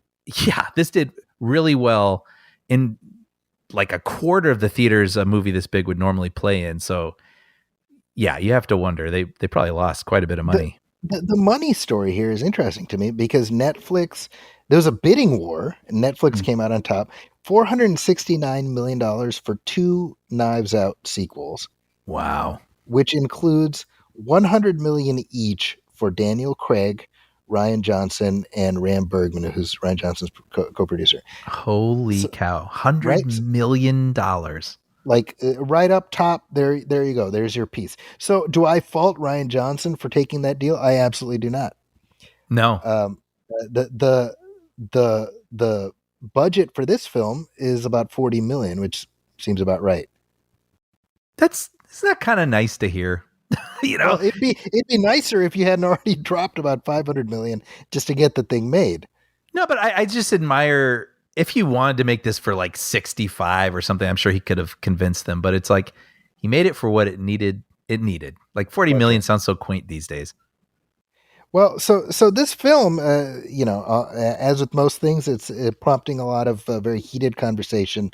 yeah, this did really well in like a quarter of the theaters a movie this big would normally play in. So yeah, you have to wonder they probably lost quite a bit of The, money. the money story here is interesting to me because Netflix, there was a bidding war, and Netflix Mm. came out on top. $469 million for two Knives Out sequels, Wow. which includes 100 million each for Daniel Craig, Ryan Johnson, and Ram Bergman, who's Ryan Johnson's co-producer. Holy So, cow. $100 million. like right up top, there you go. There's your piece. So, do I fault Ryan Johnson for taking that deal? I absolutely do not. No. Um, the budget for this film is about 40 million, which seems about right. Isn't that kind of nice to hear? you Well, know, it'd be nicer if you hadn't already dropped about 500 million just to get the thing made. No, but I just admire if he wanted to make this for like 65 or something, I'm sure he could have convinced them, but it's like he made it for what it needed. Like 40 That's million right. sounds so quaint these days. Well, so this film, as with most things, it's prompting a lot of very heated conversation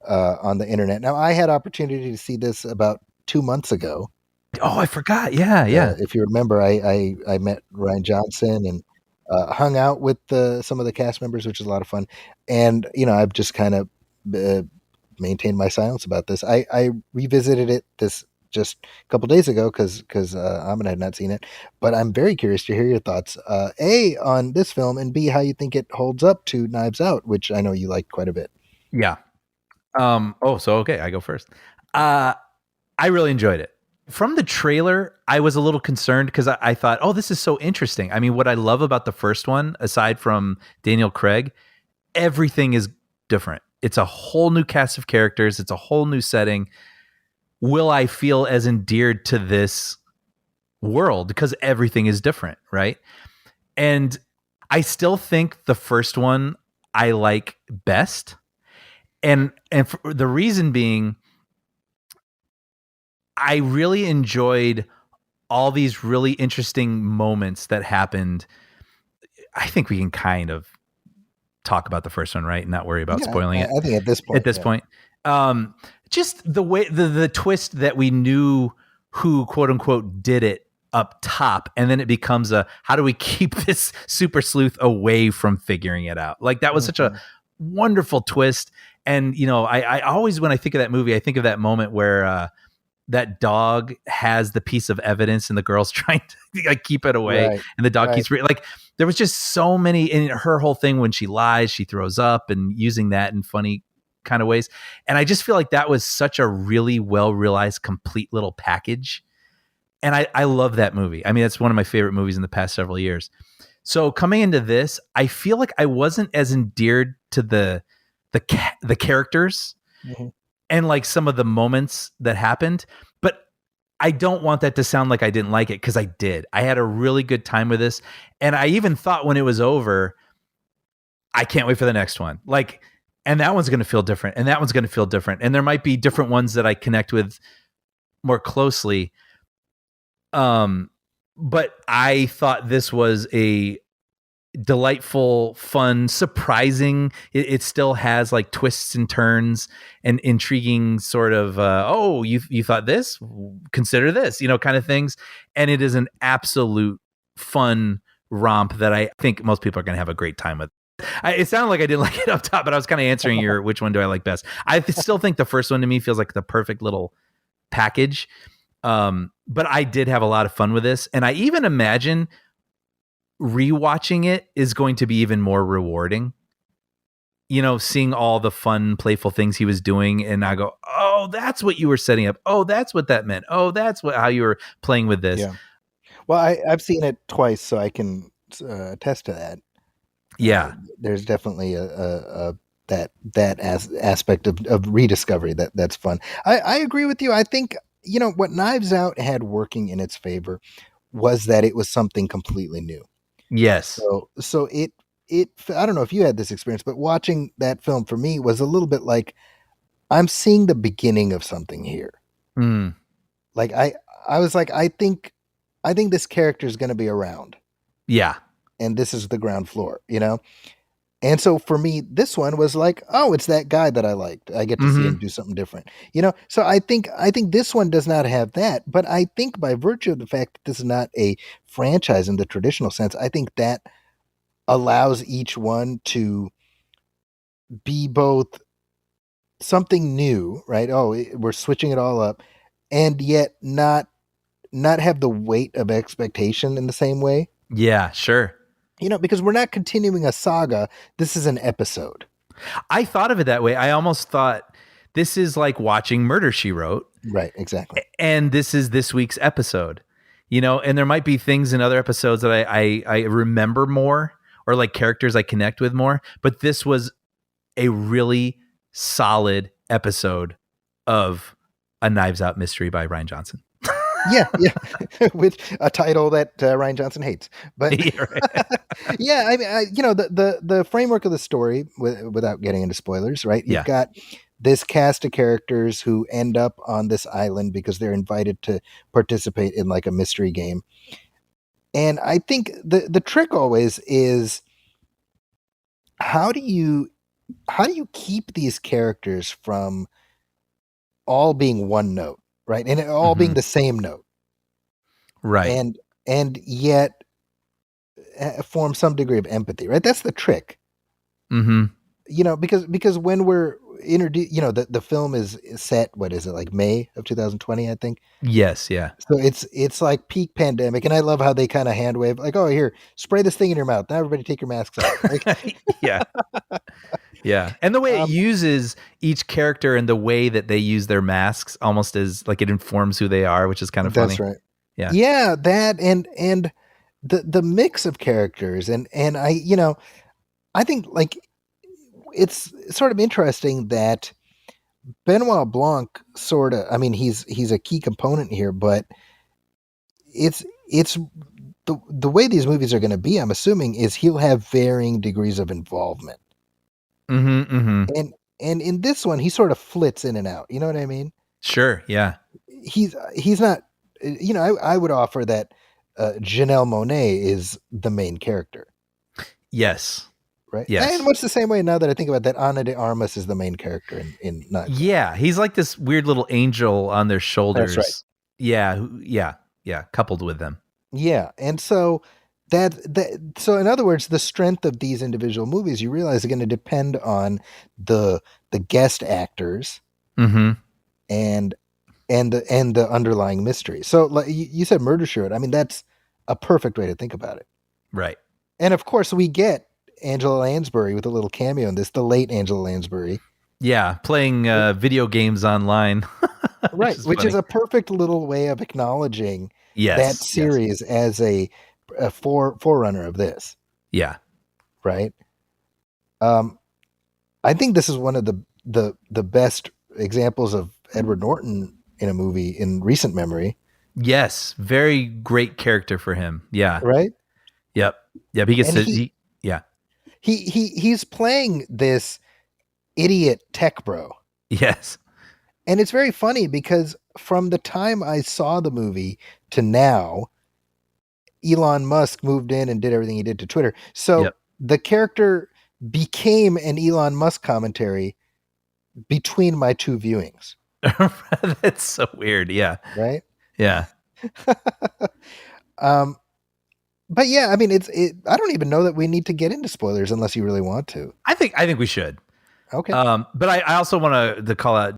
on the internet. Now, I had opportunity to see this about 2 months ago. Oh, I forgot. Yeah, yeah. If you remember, I met Ryan Johnson and hung out with some of the cast members, which is a lot of fun. And I've just kind of uh, maintained my silence about this. I revisited it this just a couple days ago because Amina had not seen it, but I'm very curious to hear your thoughts. A, on this film, and B, how you think it holds up to Knives Out, which I know you like quite a bit. Yeah. So okay, I go first. Uh I really enjoyed it. From the trailer, I was a little concerned because I thought, oh, this is so interesting. I mean, what I love about the first one, aside from Daniel Craig, everything is different. It's a whole new cast of characters, it's a whole new setting. Will I feel as endeared to this world because everything is different, right? And I still think the first one I like best. And for the reason being, I really enjoyed all these really interesting moments that happened. I think we can kind of talk about the first one, right? And not worry about Yeah, spoiling it I think at this at point, this yeah. point. Just the way the twist that we knew who quote unquote did it up top, and then it becomes a how do we keep this super sleuth away from figuring it out? Like that was such a Mhm. wonderful twist. And I always when I think of that movie, I think of that moment where that dog has the piece of evidence and the girl's trying to like keep it away Right, and the dog right. keeps like there was just so many in her whole thing when she lies she throws up and using that in funny kind of ways. And I just feel like that was such a really well realized, complete little package. And I love that movie. I mean, it's one of my favorite movies in the past several years. So coming into this, I feel like I wasn't as endeared to the characters Mhm. and like some of the moments that happened. But I don't want that to sound like I didn't like it, because I did. I had a really good time with this. And I even thought when it was over, I can't wait for the next one. Like, and that one's going to feel different. And that one's going to feel different. And there might be different ones that I connect with more closely. But I thought this was a delightful, fun, surprising. It still has like twists and turns and intriguing sort of oh, you thought this? Consider this, kind of things. And it is an absolute fun romp that I think most people are going to have a great time with. It sounded like I didn't like it up top, but I was kind of answering your which one do I like best. I still think the first one to me feels like the perfect little package. But I did have a lot of fun with this, and I even imagine rewatching it is going to be even more rewarding. Seeing all the fun, playful things he was doing, and I go, "Oh, that's what you were setting up. Oh, that's what that meant. Oh, that's how you were playing with this." Yeah. Well, I've seen it twice, so I can attest to that. Yeah. There's definitely a that aspect of rediscovery that's fun. I agree with you. I think what Knives Out had working in its favor was that it was something completely new. Yes. So it I don't know if you had this experience, but watching that film for me was a little bit like I'm seeing the beginning of something here. Mm. Like I was like I think this character is going to be around, Yeah. and this is the ground floor. And so for me, this one was like, oh, it's that guy that I liked. I get to see him Mm-hmm. do something different. So I think this one does not have that, but I think by virtue of the fact that this is not a franchise in the traditional sense, I think that allows each one to be both something new, right? Oh, we're switching it all up, and yet not have the weight of expectation in the same way. Yeah. Sure. Because we're not continuing a saga. This is an episode. I thought of it that way. I almost thought this is like watching Murder, She Wrote, Right, exactly. and this is this week's episode. And there might be things in other episodes that I remember more, or like characters I connect with more. But this was a really solid episode of A Knives Out Mystery by Ryan Johnson. Yeah, yeah, with a title that Ryan Johnson hates. But Yeah, right. yeah, I mean, the framework of the story, without getting into spoilers, right? You've Yeah. got this cast of characters who end up on this island because they're invited to participate in like a mystery game. And I think the trick always is how do you keep these characters from all being one note, right? And it all being Mhm. the same note, Right. and yet form some degree of empathy, right? That's the trick. Mm-hmm. Because when we're introduced, the film is set, what is it, like May of 2020, I think. Yes. Yeah. So it's like peak pandemic, and I love how they kind of hand wave, like, oh, here, spray this thing in your mouth. Now everybody take your masks off. Like, Yeah. Yeah. And the way it um, uses each character and the way that they use their masks almost as like it informs who they are, which is kind of that's funny. right. Yeah. Yeah, that and the mix of characters and I think like it's sort of interesting that Benoit Blanc sort of, I mean, he's a key component here, but it's the way these movies are going to be, I'm assuming, is he'll have varying degrees of involvement. Mm-hmm. Mm-hmm. And in this one, he sort of flits in and out. You know what I mean? Sure. Yeah. He's not. I would offer that Janelle Monáe is the main character, Yes. right? And Yes. much the same way, now that I think about that, Ana de Armas is the main character in Knives Out. Yeah. He's like this weird little angel on their That's right. shoulders. Yeah. Yeah. Yeah. Coupled with them. Yeah, and so so in other words, the strength of these individual movies, you realize, are going to depend on the guest actors Mm-hmm. and the underlying mystery. So like you said, Murder She Wrote. I mean, that's a perfect way to think about it. Right. And of course, we get Angela Lansbury with a little cameo in this, the late Angela Lansbury. Yeah, playing video games online, which Right, is which is funny. a perfect little way of acknowledging that Yes, yes, series as a forerunner of this, yeah, right? Um, I think this is one of the best examples of Edward Norton in a movie in recent memory, yes. Very great character for him. Yeah, right? yep, yep. He gets And to yeah, he's playing this idiot tech bro. yes, And it's very funny because from the time I saw the movie to now, Elon Musk moved in and did everything he did to Twitter. So yep. the character became an Elon Musk commentary between my two viewings, That's so weird. Yeah, right? yeah. um, but yeah, I mean, I don't even know that we need to get into spoilers unless you really want to. I think we should. Okay, But I also want to call out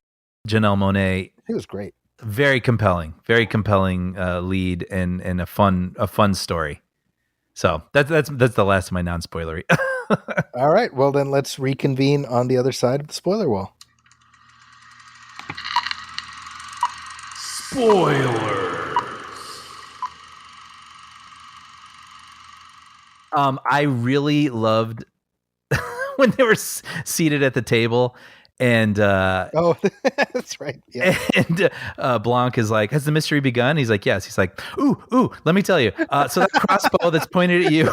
Janelle Monáe. it was great. Very compelling lead and a fun story. So that's the last of my non spoilery. All right, well then let's reconvene on the other side of the spoiler wall. Spoiler. I really loved when they were seated at the table, and Oh, that's right. Yeah. and Blanc is like, "Has the mystery begun?" He's like, "Yes." He's like, "Ooh, let me tell you. So that crossbow that's pointed at you,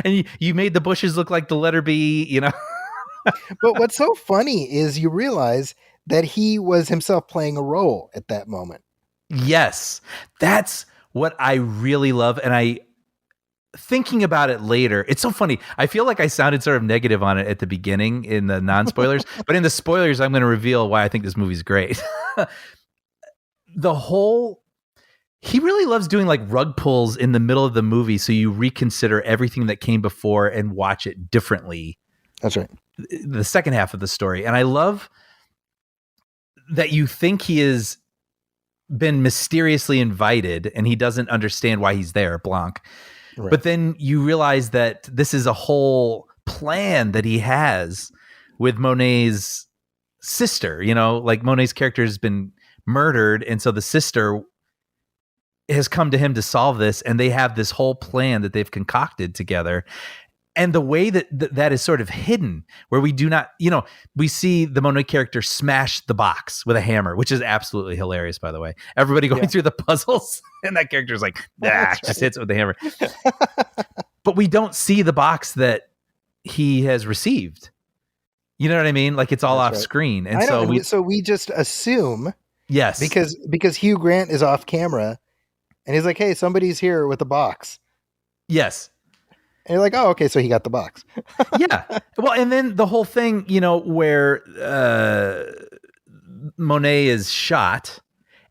and you made the bushes look like the letter B, But what's so funny is you realize that he was himself playing a role at that moment. Yes, that's what I really love, and I thinking about it later, it's so funny. I feel like I sounded sort of negative on it at the beginning in the non-spoilers, but in the spoilers, I'm going to reveal why I think this movie's great. the whole He really loves doing like rug pulls in the middle of the movie, so you reconsider everything that came before and watch it differently. That's right. The second half of the story, and I love that you think he has been mysteriously invited and he doesn't understand why he's there, Blanc. Right. But then you realize that this is a whole plan that he has with Monet's sister. Like Monet's character has been murdered, and so the sister has come to him to solve this, and they have this whole plan that they've concocted together. And the way that is sort of hidden, where we do not, we see the Monet character smash the box with a hammer, which is absolutely hilarious, by the way. Everybody going through the puzzles, and that character's like, just hits it with the hammer. But we don't see the box that he has received. You know what I mean? Like it's all off screen. And so we just assume, yes, because Hugh Grant is off camera, and he's like, "Hey, somebody's here with a box." Yes. And you're like, "Oh, okay, so he got the box." Yeah. Well, and then the whole thing, where Monet is shot,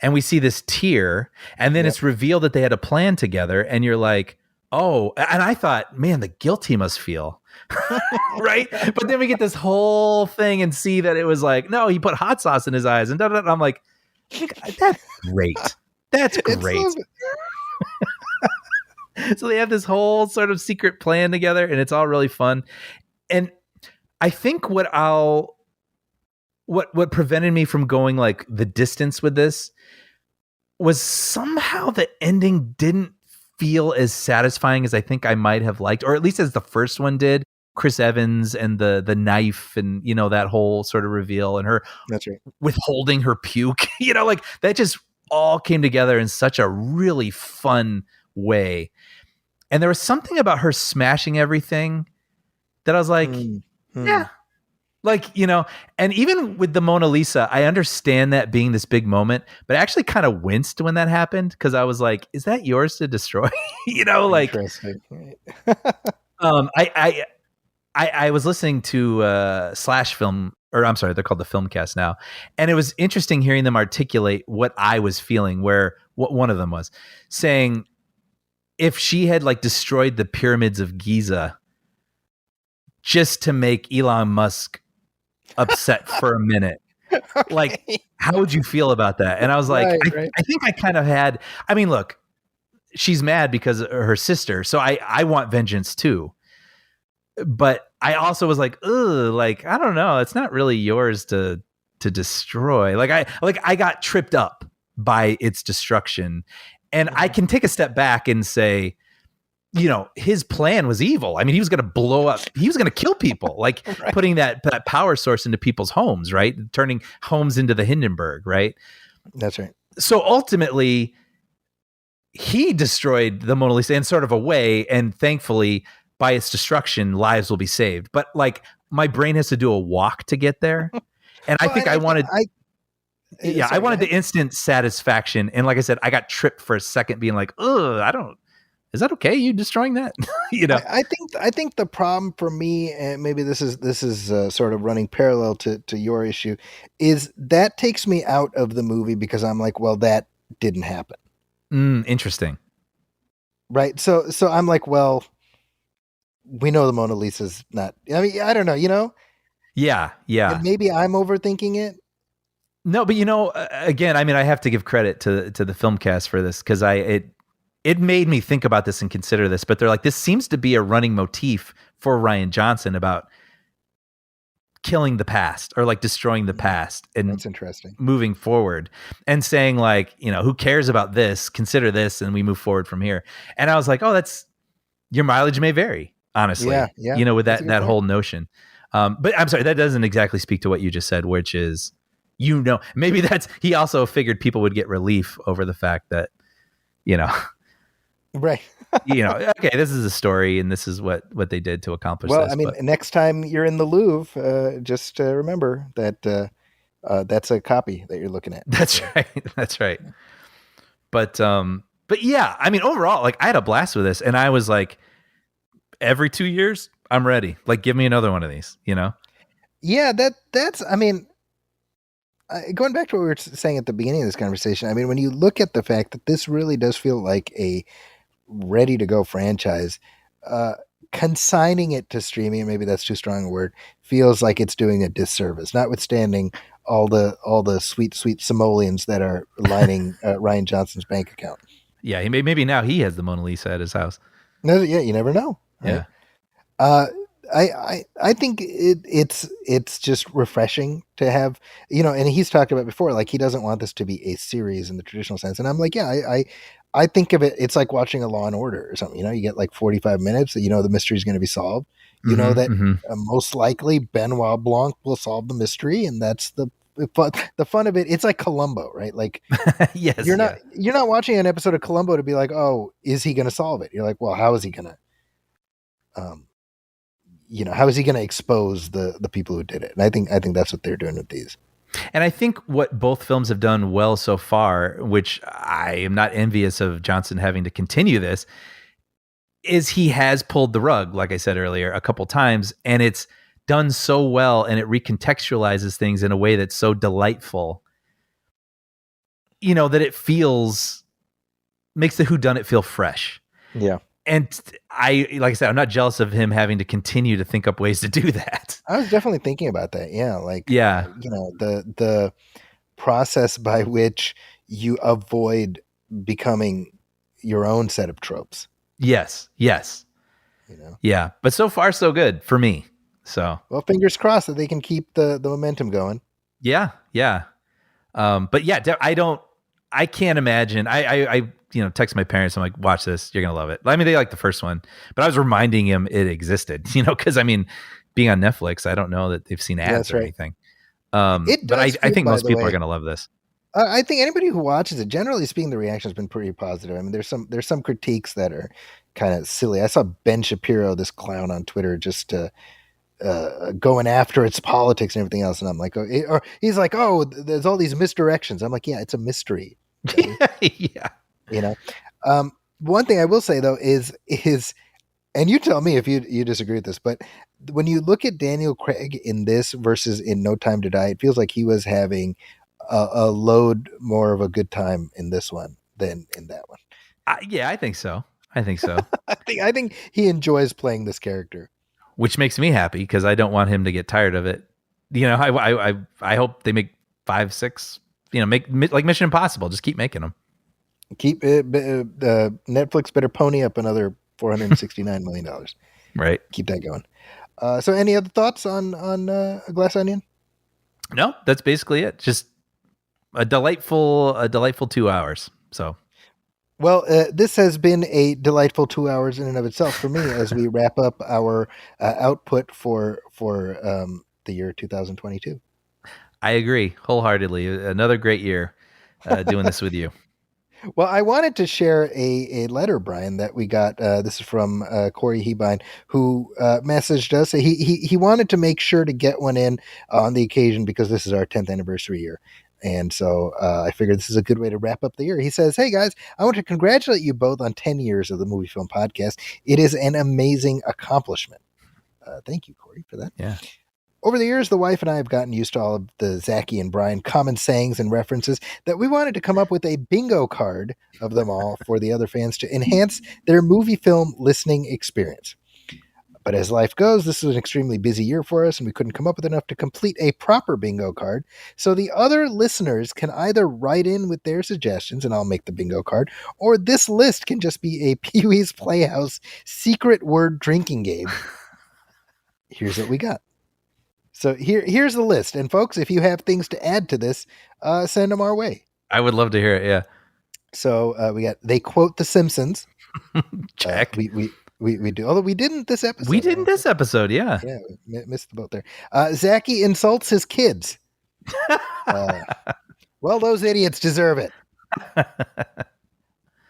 and we see this tear, and then it's revealed that they had a plan together, and you're like, oh, and I thought, man, the guilt he must feel. Right? But then we get this whole thing and see that it was like, no, he put hot sauce in his eyes, and I'm like, that's great. That's great. So they have this whole sort of secret plan together, and it's all really fun. And I think what prevented me from going like the distance with this was somehow the ending didn't feel as satisfying as I think I might have liked, or at least as the first one did. Chris Evans and the knife, and that whole sort of reveal, and her withholding her puke, like that just all came together in such a really fun way. And there was something about her smashing everything that I was like, yeah, like, and even with the Mona Lisa, I understand that being this big moment, but I actually kind of winced when that happened, because I was like, is that yours to destroy? Like, I was listening to Slash Film, or I'm sorry, they're called the Filmcast now. And it was interesting hearing them articulate what I was feeling, where what one of them was saying, if she had like destroyed the pyramids of Giza just to make Elon Musk upset for a minute, like, how would you feel about that? And I was like, I think I kind of had, I mean, look, she's mad because of her sister, so I want vengeance too. But I also was like, ugh, like I don't know, it's not really yours to destroy. I got tripped up by its destruction, and I Mhm. can take a step back and say, his plan was evil. I mean, he was going to blow up. He was going to kill people, like Right. putting that power source into people's homes, right? Turning homes into the Hindenburg, right? That's right. So ultimately, he destroyed the Mona Lisa in sort of a way, and thankfully, by its destruction, lives will be saved. But like, my brain has to do a walk to get there, and I Well, think I wanted, I sorry, go wanted ahead. the instant satisfaction. And like I said, I got tripped for a second, being like, "Ugh, I don't. Is that okay? You destroying that?" you know? I think the problem for me, and maybe this is sort of running parallel to your issue, is that takes me out of the movie because I'm like, well, that didn't happen, Interesting. right? So I'm like, well, we know the Mona Lisa's not. I mean, I don't know, Yeah, and yeah. maybe I'm overthinking it. No, but again, I mean, I have to give credit to the film cast for this, because it made me think about this and consider this. But they're like, this seems to be a running motif for Ryan Johnson about killing the past, or like destroying the Mm, past and that's interesting. moving forward, and saying like, who cares about this? Consider this, and we move forward from here. And I was like, oh, that's your mileage may vary, Yeah, honestly. yeah, With that's a good that point. whole notion. But I'm sorry, that doesn't exactly speak to what you just said, which is, maybe that's he also figured people would get relief over the fact that you know Right. okay, this is a story, and this is what they did to accomplish Well, I this. mean, But next time you're in the Louvre, just remember that that's a copy that you're looking at. that's So, right. That's right. But yeah, I mean, overall, like I had a blast with this, and I was like, every 2 years I'm ready, like give me another one of these. yeah, that's. I mean, going back to what we were saying at the beginning of this conversation. I mean, when you look at the fact that this really does feel like a ready to go franchise, uh, consigning it to streaming, and maybe that's too strong a word, feels like it's doing a disservice. Notwithstanding all the sweet sweet simoleons that are lining Ryan Johnson's bank account. Yeah, maybe now he has the Mona Lisa at his house. No, yeah, you never know, right? Yeah. Uh, I think it's just refreshing to have, and he's talked about before, like he doesn't want this to be a series in the traditional sense, and I'm like, yeah, I think of it, it's like watching a Law and Order or something. You get like 45 minutes that the mystery is going to be solved. You know Mm-hmm. that Mm-hmm. most likely Benoit Blanc will solve the mystery, and that's the fun of it. It's like Columbo, right? Like Yes. you're not Yeah. you're not watching an episode of Columbo to be like, oh, is he going to solve it? You're like, well, how is he going to? Um, how is he going to expose the people who did it? And I think that's what they're doing with these. And I think what both films have done well so far, which I am not envious of Johnson having to continue this, is he has pulled the rug, like I said earlier, a couple times, and it's done so well, and it recontextualizes things in a way that's so delightful, that it makes the whodunit feel fresh. Yeah, And like I said, I'm not jealous of him having to continue to think up ways to do that. I was definitely thinking about that. Yeah, like Yeah. the process by which you avoid becoming your own set of tropes. Yes. Yes. You know, Yeah. But so far, so good for me. So well, fingers crossed that they can keep the momentum going. yeah. Yeah. But yeah, I can't imagine. I text my parents. I'm like, watch this. You're going to love it. I mean, they like the first one, but I was reminding him it existed, cause I mean, being on Netflix, I don't know that they've seen Yeah, ads that's or right. anything. It But does I feel, think by most the people are way. going to love this. I think anybody who watches it, generally speaking, the reaction has been pretty positive. I mean, there's some critiques that are kind of silly. I saw Ben Shapiro, this clown on Twitter, just going after its politics and everything else, and I'm like, oh, or he's like, oh, there's all these misdirections. I'm like, yeah, it's a mystery, buddy. Yeah. You know. One thing I will say though is, and you tell me if you disagree with this, but when you look at Daniel Craig in this versus in No Time to Die, it feels like he was having a load more of a good time in this one than in that one. Yeah, I think so. I think so. I think he enjoys playing this character. Which makes me happy, because I don't want him to get tired of it. I hope they make 5, 6. Like Mission Impossible. Just keep making them. Keep it. Netflix better pony up another $469 million. Right. Keep that going. So any other thoughts on a Glass Onion? No, that's basically it. Just a delightful 2 hours. So Well, this has been a delightful 2 hours in and of itself for me as we wrap up our output for the year 2022. I agree wholeheartedly. Another great year doing this with you. Well, I wanted to share a letter, Brian, that we got. This is from Corey Hebine, who messaged us. He wanted to make sure to get one in on the occasion because this is our 10th anniversary year. And so I figured this is a good way to wrap up the year. He says, "Hey guys, I want to congratulate you both on 10 years of the Movie Film Podcast. It is an amazing accomplishment." Thank you, Corey, for that. Yeah. Over the years, the wife and I have gotten used to all of the Zachy and Brian common sayings and references that we wanted to come up with a bingo card of them all for the other fans to enhance their movie film listening experience. But as life goes, this was an extremely busy year for us, and we couldn't come up with enough to complete a proper bingo card. So the other listeners can either write in with their suggestions, and I'll make the bingo card, or this list can just be a Pee Wee's Playhouse secret word drinking game. Here's what we got. So here's the list. And folks, if you have things to add to this, send them our way. I would love to hear it. Yeah. So we got, they quote The Simpsons. Check. We do, although we didn't this episode. We didn't this episode. Yeah. Yeah, we missed the boat there. Zachy insults his kids. Well, those idiots deserve it.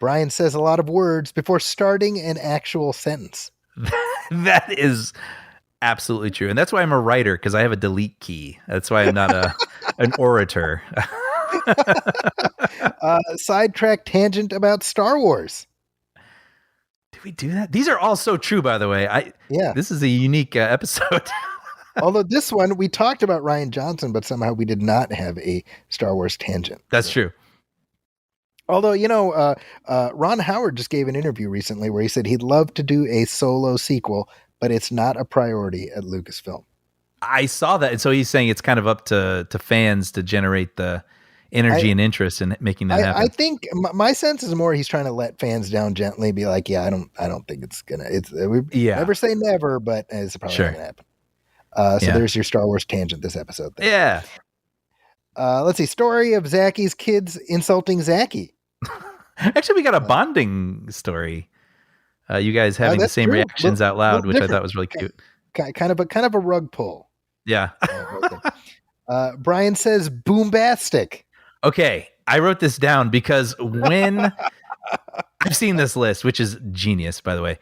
Brian says a lot of words before starting an actual sentence. That is absolutely true. And that's why I'm a writer, because I have a delete key. That's why I'm not an orator. Sidetrack tangent about Star Wars. Did we do that? These are all so true, by the way. Yeah. This is a unique episode. Although this one, we talked about Rian Johnson, but somehow we did not have a Star Wars tangent. That's true. Although, Ron Howard just gave an interview recently where he said he'd love to do a solo sequel, but it's not a priority at Lucasfilm. I saw that. And so he's saying it's kind of up to fans to generate the energy and interest in making that happen. I think my sense is more he's trying to let fans down gently, be like, yeah, I don't think it's gonna. Never say never, but it's probably not gonna happen. So there's your Star Wars tangent this episode. Thing. Yeah. Let's see. Story of Zachy's kids insulting Zachy. Actually, we got a bonding story. You guys having the same reactions out loud, which I thought was really cute. Kind of a rug pull. Yeah. Brian says boombastic. Okay, I wrote this down because when I've seen this list, which is genius, by the way.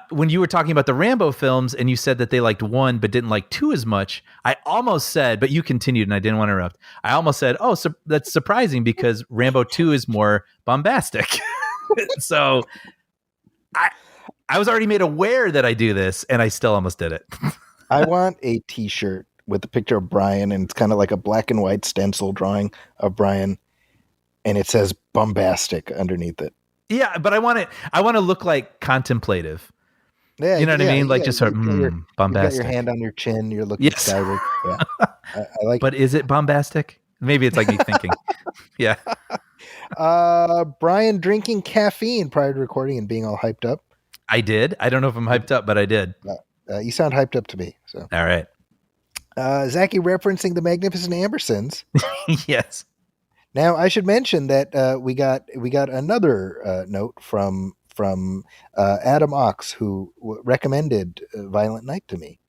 When you were talking about the Rambo films and you said that they liked 1 but didn't like 2 as much, I almost said, but you continued and I didn't want to interrupt. I almost said, oh, so that's surprising because Rambo 2 is more bombastic. So I was already made aware that I do this and I still almost did it. I want a t-shirt with a picture of Brian, and it's kind of like a black and white stencil drawing of Brian, and it says bombastic underneath it. Yeah, but I want to look like contemplative. Yeah, you know what I mean? Like just sort of bombastic. You got your hand on your chin. You're looking skyward. Yeah, I like. But is it bombastic? Maybe it's like me thinking. Yeah. Brian drinking caffeine prior to recording and being all hyped up. I did. I don't know if I'm hyped up, but I did. You sound hyped up to me. So all right. Zachy referencing the Magnificent Ambersons. Yes. Now I should mention that we got another note from Adam Ox, who recommended Violent Night to me,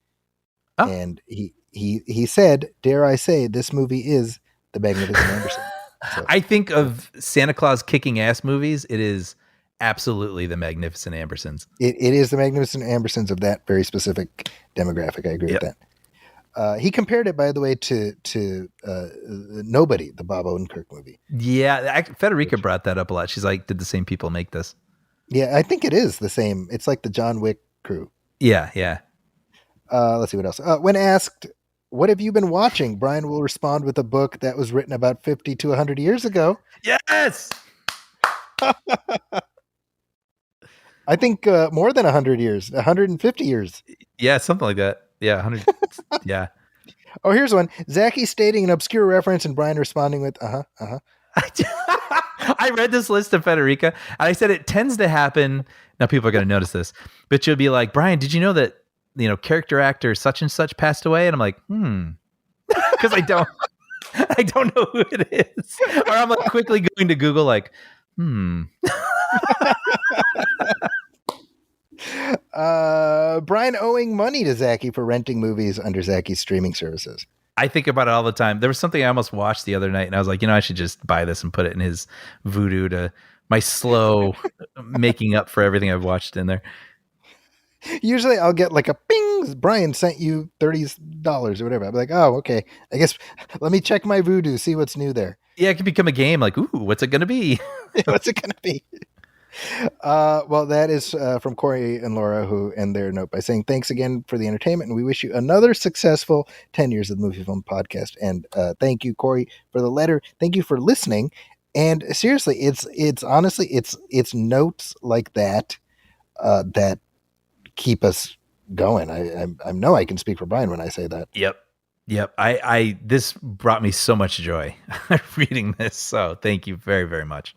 and he said, "Dare I say, this movie is the Magnificent Ambersons." So. I think of Santa Claus kicking ass movies. It is absolutely the Magnificent Ambersons. It is the Magnificent Ambersons of that very specific demographic. I agree with that. He compared it, by the way, to Nobody, the Bob Odenkirk movie. Yeah, Federica brought that up a lot. She's like, did the same people make this? Yeah, I think it is the same. It's like the John Wick crew. Yeah, yeah. Let's see what else. When asked, what have you been watching? Brian will respond with a book that was written about 50 to 100 years ago. Yes! I think more than 100 years, 150 years. Yeah, something like that. Yeah, 100. Yeah. Oh, here's one. Zachy stating an obscure reference and Brian responding with, I read this list of Federica and I said it tends to happen. Now people are going to notice this, but you'll be like, Brian, did you know that character actor such and such passed away, and I'm like, because I don't I don't know who it is, or I'm like quickly going to Google, like, Brian owing money to Zachy for renting movies under Zachy's streaming services. I think about it all the time. There was something I almost watched the other night, and I was like, I should just buy this and put it in his voodoo to my slow making up for everything I've watched in there. Usually I'll get like a ping, Brian sent you $30 or whatever. I'll be like, oh, okay. I guess let me check my voodoo, see what's new there. Yeah, it could become a game like, ooh, what's it going to be? What's it going to be? Well, that is from Corey and Laura, who end their note by saying, thanks again for the entertainment, and we wish you another successful 10 years of the Movie Film Podcast. And thank you, Corey, for the letter. Thank you for listening. And seriously, it's honestly, it's notes like that that keep us going. I know I can speak for Brian when I say that. Yep. I this brought me so much joy reading this. So thank you very, very much.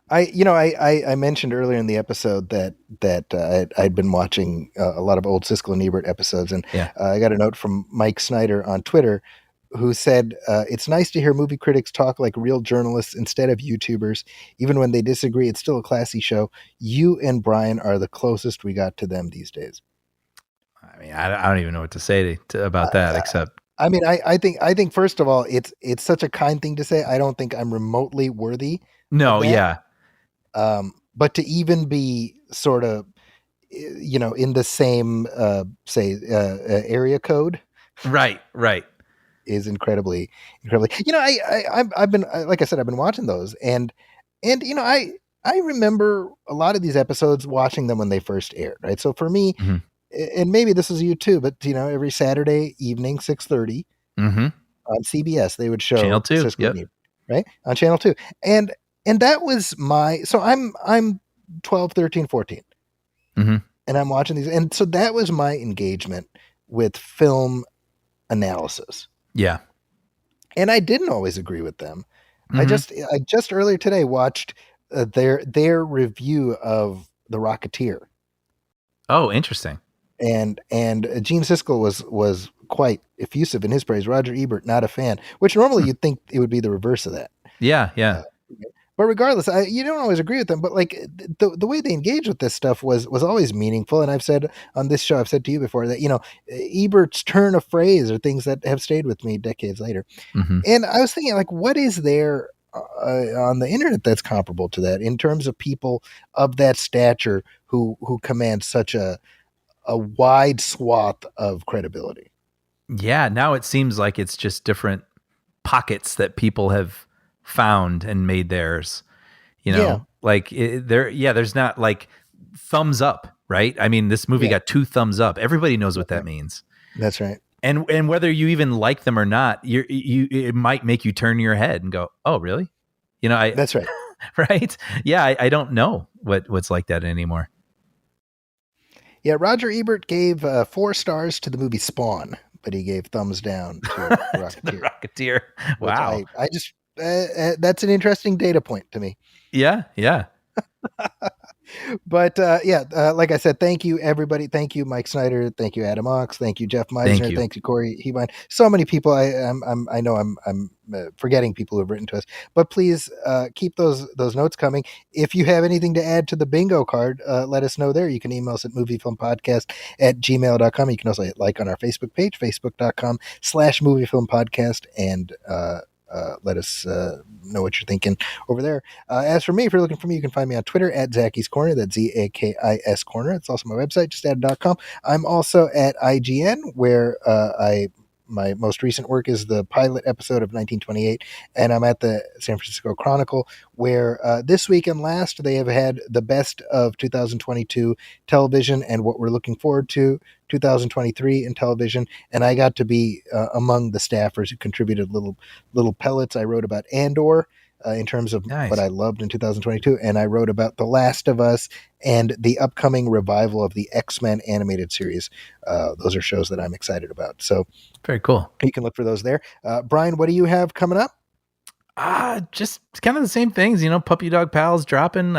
I mentioned earlier in the episode that I'd been watching a lot of old Siskel and Ebert episodes, and I got a note from Mike Snyder on Twitter, who said, it's nice to hear movie critics talk like real journalists instead of YouTubers. Even when they disagree, it's still a classy show. You and Brian are the closest we got to them these days. I mean, I don't even know what to say about that, except. I mean, I think first of all, it's such a kind thing to say. I don't think I'm remotely worthy. No, yeah. But to even be sort of, in the same, area code. Right. Is incredibly. I've been, like I said, I've been watching those, and I remember a lot of these episodes, watching them when they first aired, right? So for me, and maybe this is you too, but every Saturday evening, 6:30 on CBS, they would show Channel 2, right? On Channel 2. And that was so I'm 12, 13, 14. And I'm watching these, and so that was my engagement with film analysis. Yeah. And I didn't always agree with them. I just earlier today watched their review of The Rocketeer. Oh, interesting. And Gene Siskel was quite effusive in his praise. Roger Ebert, not a fan, which normally you'd think it would be the reverse of that. Yeah. But regardless, you don't always agree with them, but like the way they engage with this stuff was always meaningful. And I've said on this show, I've said to you before that, Ebert's turn of phrase are things that have stayed with me decades later. And I was thinking, like, what is there on the internet that's comparable to that in terms of people of that stature who command such a wide swath of credibility? Yeah. Now it seems like it's just different pockets that people have found and made theirs, like there's not like thumbs up, right? I mean, this movie got 2 thumbs up. Everybody knows what that means. That's right. And whether you even like them or not, it might make you turn your head and go, oh, really? That's right. Right. Yeah. I don't know what's like that anymore. Yeah. Roger Ebert gave 4 stars to the movie Spawn, but he gave thumbs down to Rocketeer. The Rocketeer. Wow. I just, that's an interesting data point to me. Yeah. But like I said, thank you everybody. Thank you, Mike Snyder. Thank you, Adam Ox. Thank you, Jeff Meisner. Thank you, Corey Hebine. So many people. I know I'm forgetting people who have written to us, but please keep those notes coming. If you have anything to add to the bingo card, let us know there. You can email us at moviefilmpodcast@gmail.com. You can also hit like on our Facebook page, facebook.com/moviefilmpodcast, and let us know what you're thinking over there. As for me, if you're looking for me, you can find me on Twitter at Zacky's Corner. That's ZAKIS Corner. It's also my website, justadded.com. I'm also at IGN, where my most recent work is the pilot episode of 1928, and I'm at the San Francisco Chronicle, where this week and last they have had the best of 2022 television and what we're looking forward to 2023 in television. And I got to be among the staffers who contributed little pellets. I wrote about Andor in terms of what I loved in 2022, and I wrote about The Last of Us and the upcoming revival of the X-Men animated series. Those are shows that I'm excited about. So very cool. You can look for those there. Brian, what do you have coming up? Just kind of the same things, Puppy Dog Pals dropping.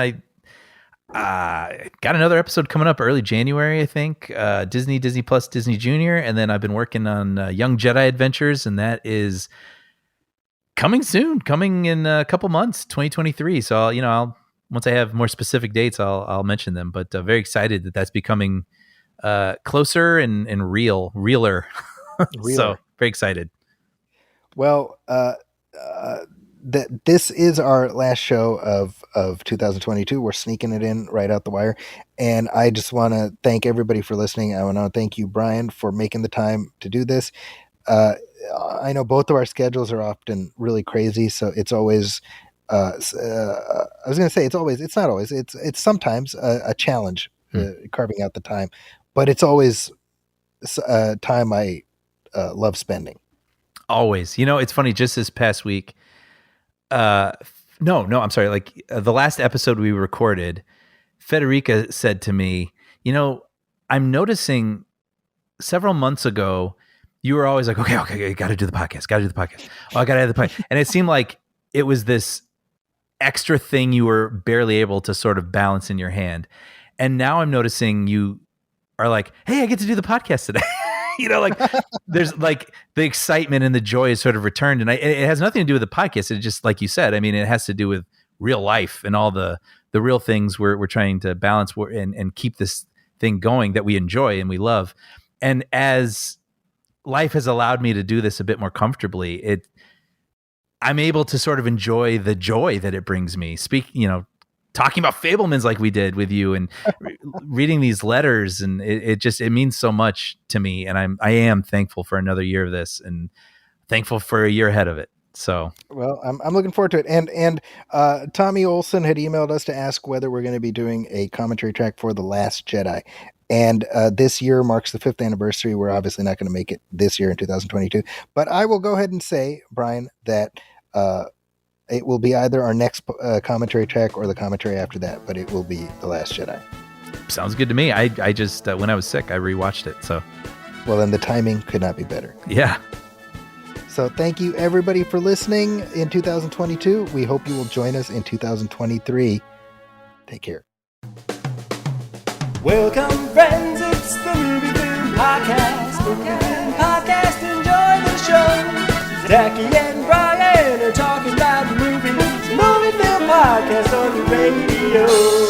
Got another episode coming up early January, I think. Disney Plus, Disney Junior, and then I've been working on Young Jedi Adventures, and that is coming soon, coming in a couple months, 2023. So I'll once I have more specific dates, I'll mention them. But very excited that that's becoming closer and realer. So Reeler. very excited. Well, that this is our last show of 2022. We're sneaking it in right out the wire, and I just want to thank everybody for listening. I want to thank you, Brian, for making the time to do this. Uh, I know both of our schedules are often really crazy, so it's always. I was going to say it's always. It's not always. It's sometimes a challenge carving out the time, but it's always time I love spending. Always. It's funny. Just this past week. No, I'm sorry. Like the last episode we recorded, Federica said to me, I'm noticing several months ago, you were always like, okay, got to do the podcast. Oh, I got to have the podcast. And it seemed like it was this extra thing you were barely able to sort of balance in your hand. And now I'm noticing you are like, hey, I get to do the podcast today. Like there's like the excitement and the joy is sort of returned. And it has nothing to do with the podcast. It just, like you said, I mean, it has to do with real life and all the real things we're trying to balance and keep this thing going that we enjoy and we love. And as life has allowed me to do this a bit more comfortably, I'm able to sort of enjoy the joy that it brings me. Talking about FABELMANS like we did with you and reading these letters, and it means so much to me. And I am thankful for another year of this and thankful for a year ahead of it. So, well, I'm looking forward to it. And Tommy Olson had emailed us to ask whether we're going to be doing a commentary track for The Last Jedi. And this year marks the 5th anniversary. We're obviously not going to make it this year in 2022. But I will go ahead and say, Brian, that it will be either our next commentary track or the commentary after that. But it will be The Last Jedi. Sounds good to me. I just, when I was sick, I rewatched it. So, well, then the timing could not be better. Yeah. So thank you, everybody, for listening in 2022. We hope you will join us in 2023. Take care. Welcome, friends, it's the MovieFilm Podcast. MovieFilm Podcast, enjoy the show. Zachy and Brian are talking about movies. MovieFilm Podcast on the radio.